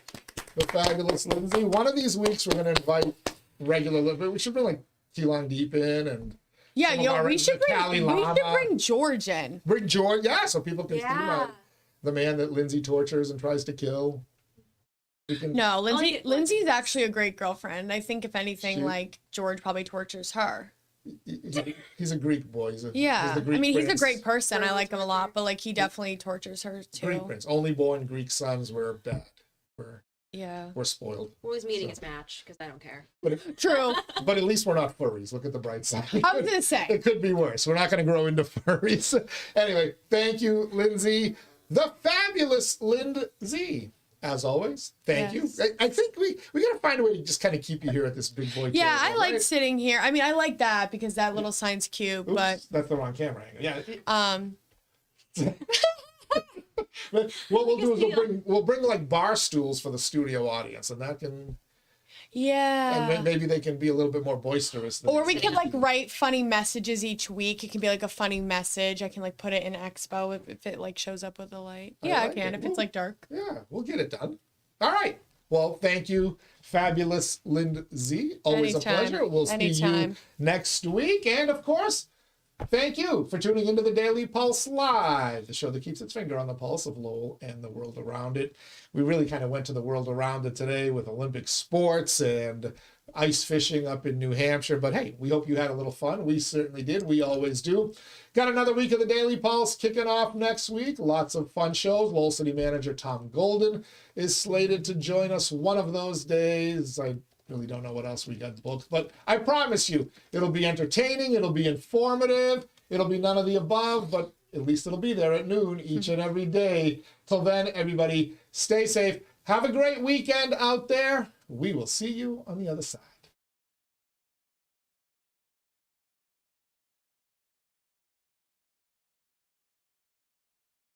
fabulous Lindsay. One of these weeks, we're going to invite regular, we should bring like Keelan Deep in and Yeah, some of yo, our- we should Cali bring Llama. George in. Bring George. Yeah, so people can see Yeah. the man that Lindsay tortures and tries to kill. We can, No, get Lindsay's actually a great girlfriend. I think if anything, She- like George probably tortures her. he's a Greek boy. He's Yeah, the Greek he's a prince. great person. I like him a lot, but like he definitely tortures her Greek too. prince. Only born Greek sons were bad. Yeah, We're spoiled. Always meeting his match because I don't care. true. But at least we're not furries. Look at the bright side. I was gonna say. It could be worse. We're not going to grow into furries. Anyway, thank you, Lindsay. The fabulous Lindsay. As always, thank Yes. you. I think we got to find a way to just kind of keep you here at this big boy Yeah, table, I like right? sitting here. I mean, I like that because that little sign's cute, Oops, but that's the wrong camera angle. Yeah. What we'll do is we'll bring like bar stools for the studio audience, and that can yeah. and maybe they can be a little bit more boisterous. Than Or they we say. could like write funny messages each week. It can be like a funny message. I can like put it in Expo if it like shows up with the light. I Yeah, I like can it. if it's like dark. Yeah, we'll get it done. All right. Well, thank you, fabulous Lindsay. Always Anytime. a pleasure. We'll see you Anytime. next week. And of course, thank you for tuning into the Daily Pulse Live, the show that keeps its finger on the pulse of Lowell and the world around it. We really kind of went to the world around it today with Olympic sports and ice fishing up in New Hampshire. But hey, we hope you had a little fun. We certainly did. We always do. Got another week of the Daily Pulse kicking off next week. Lots of fun shows. Lowell City Manager Tom Golden is slated to join us one of those days. I really don't know what else we got booked, but I promise you it'll be entertaining, it'll be informative, it'll be none of the above, but at least it'll be there at noon each and every day. Till then, everybody, stay safe. Have a great weekend out there. We will see you on the other side.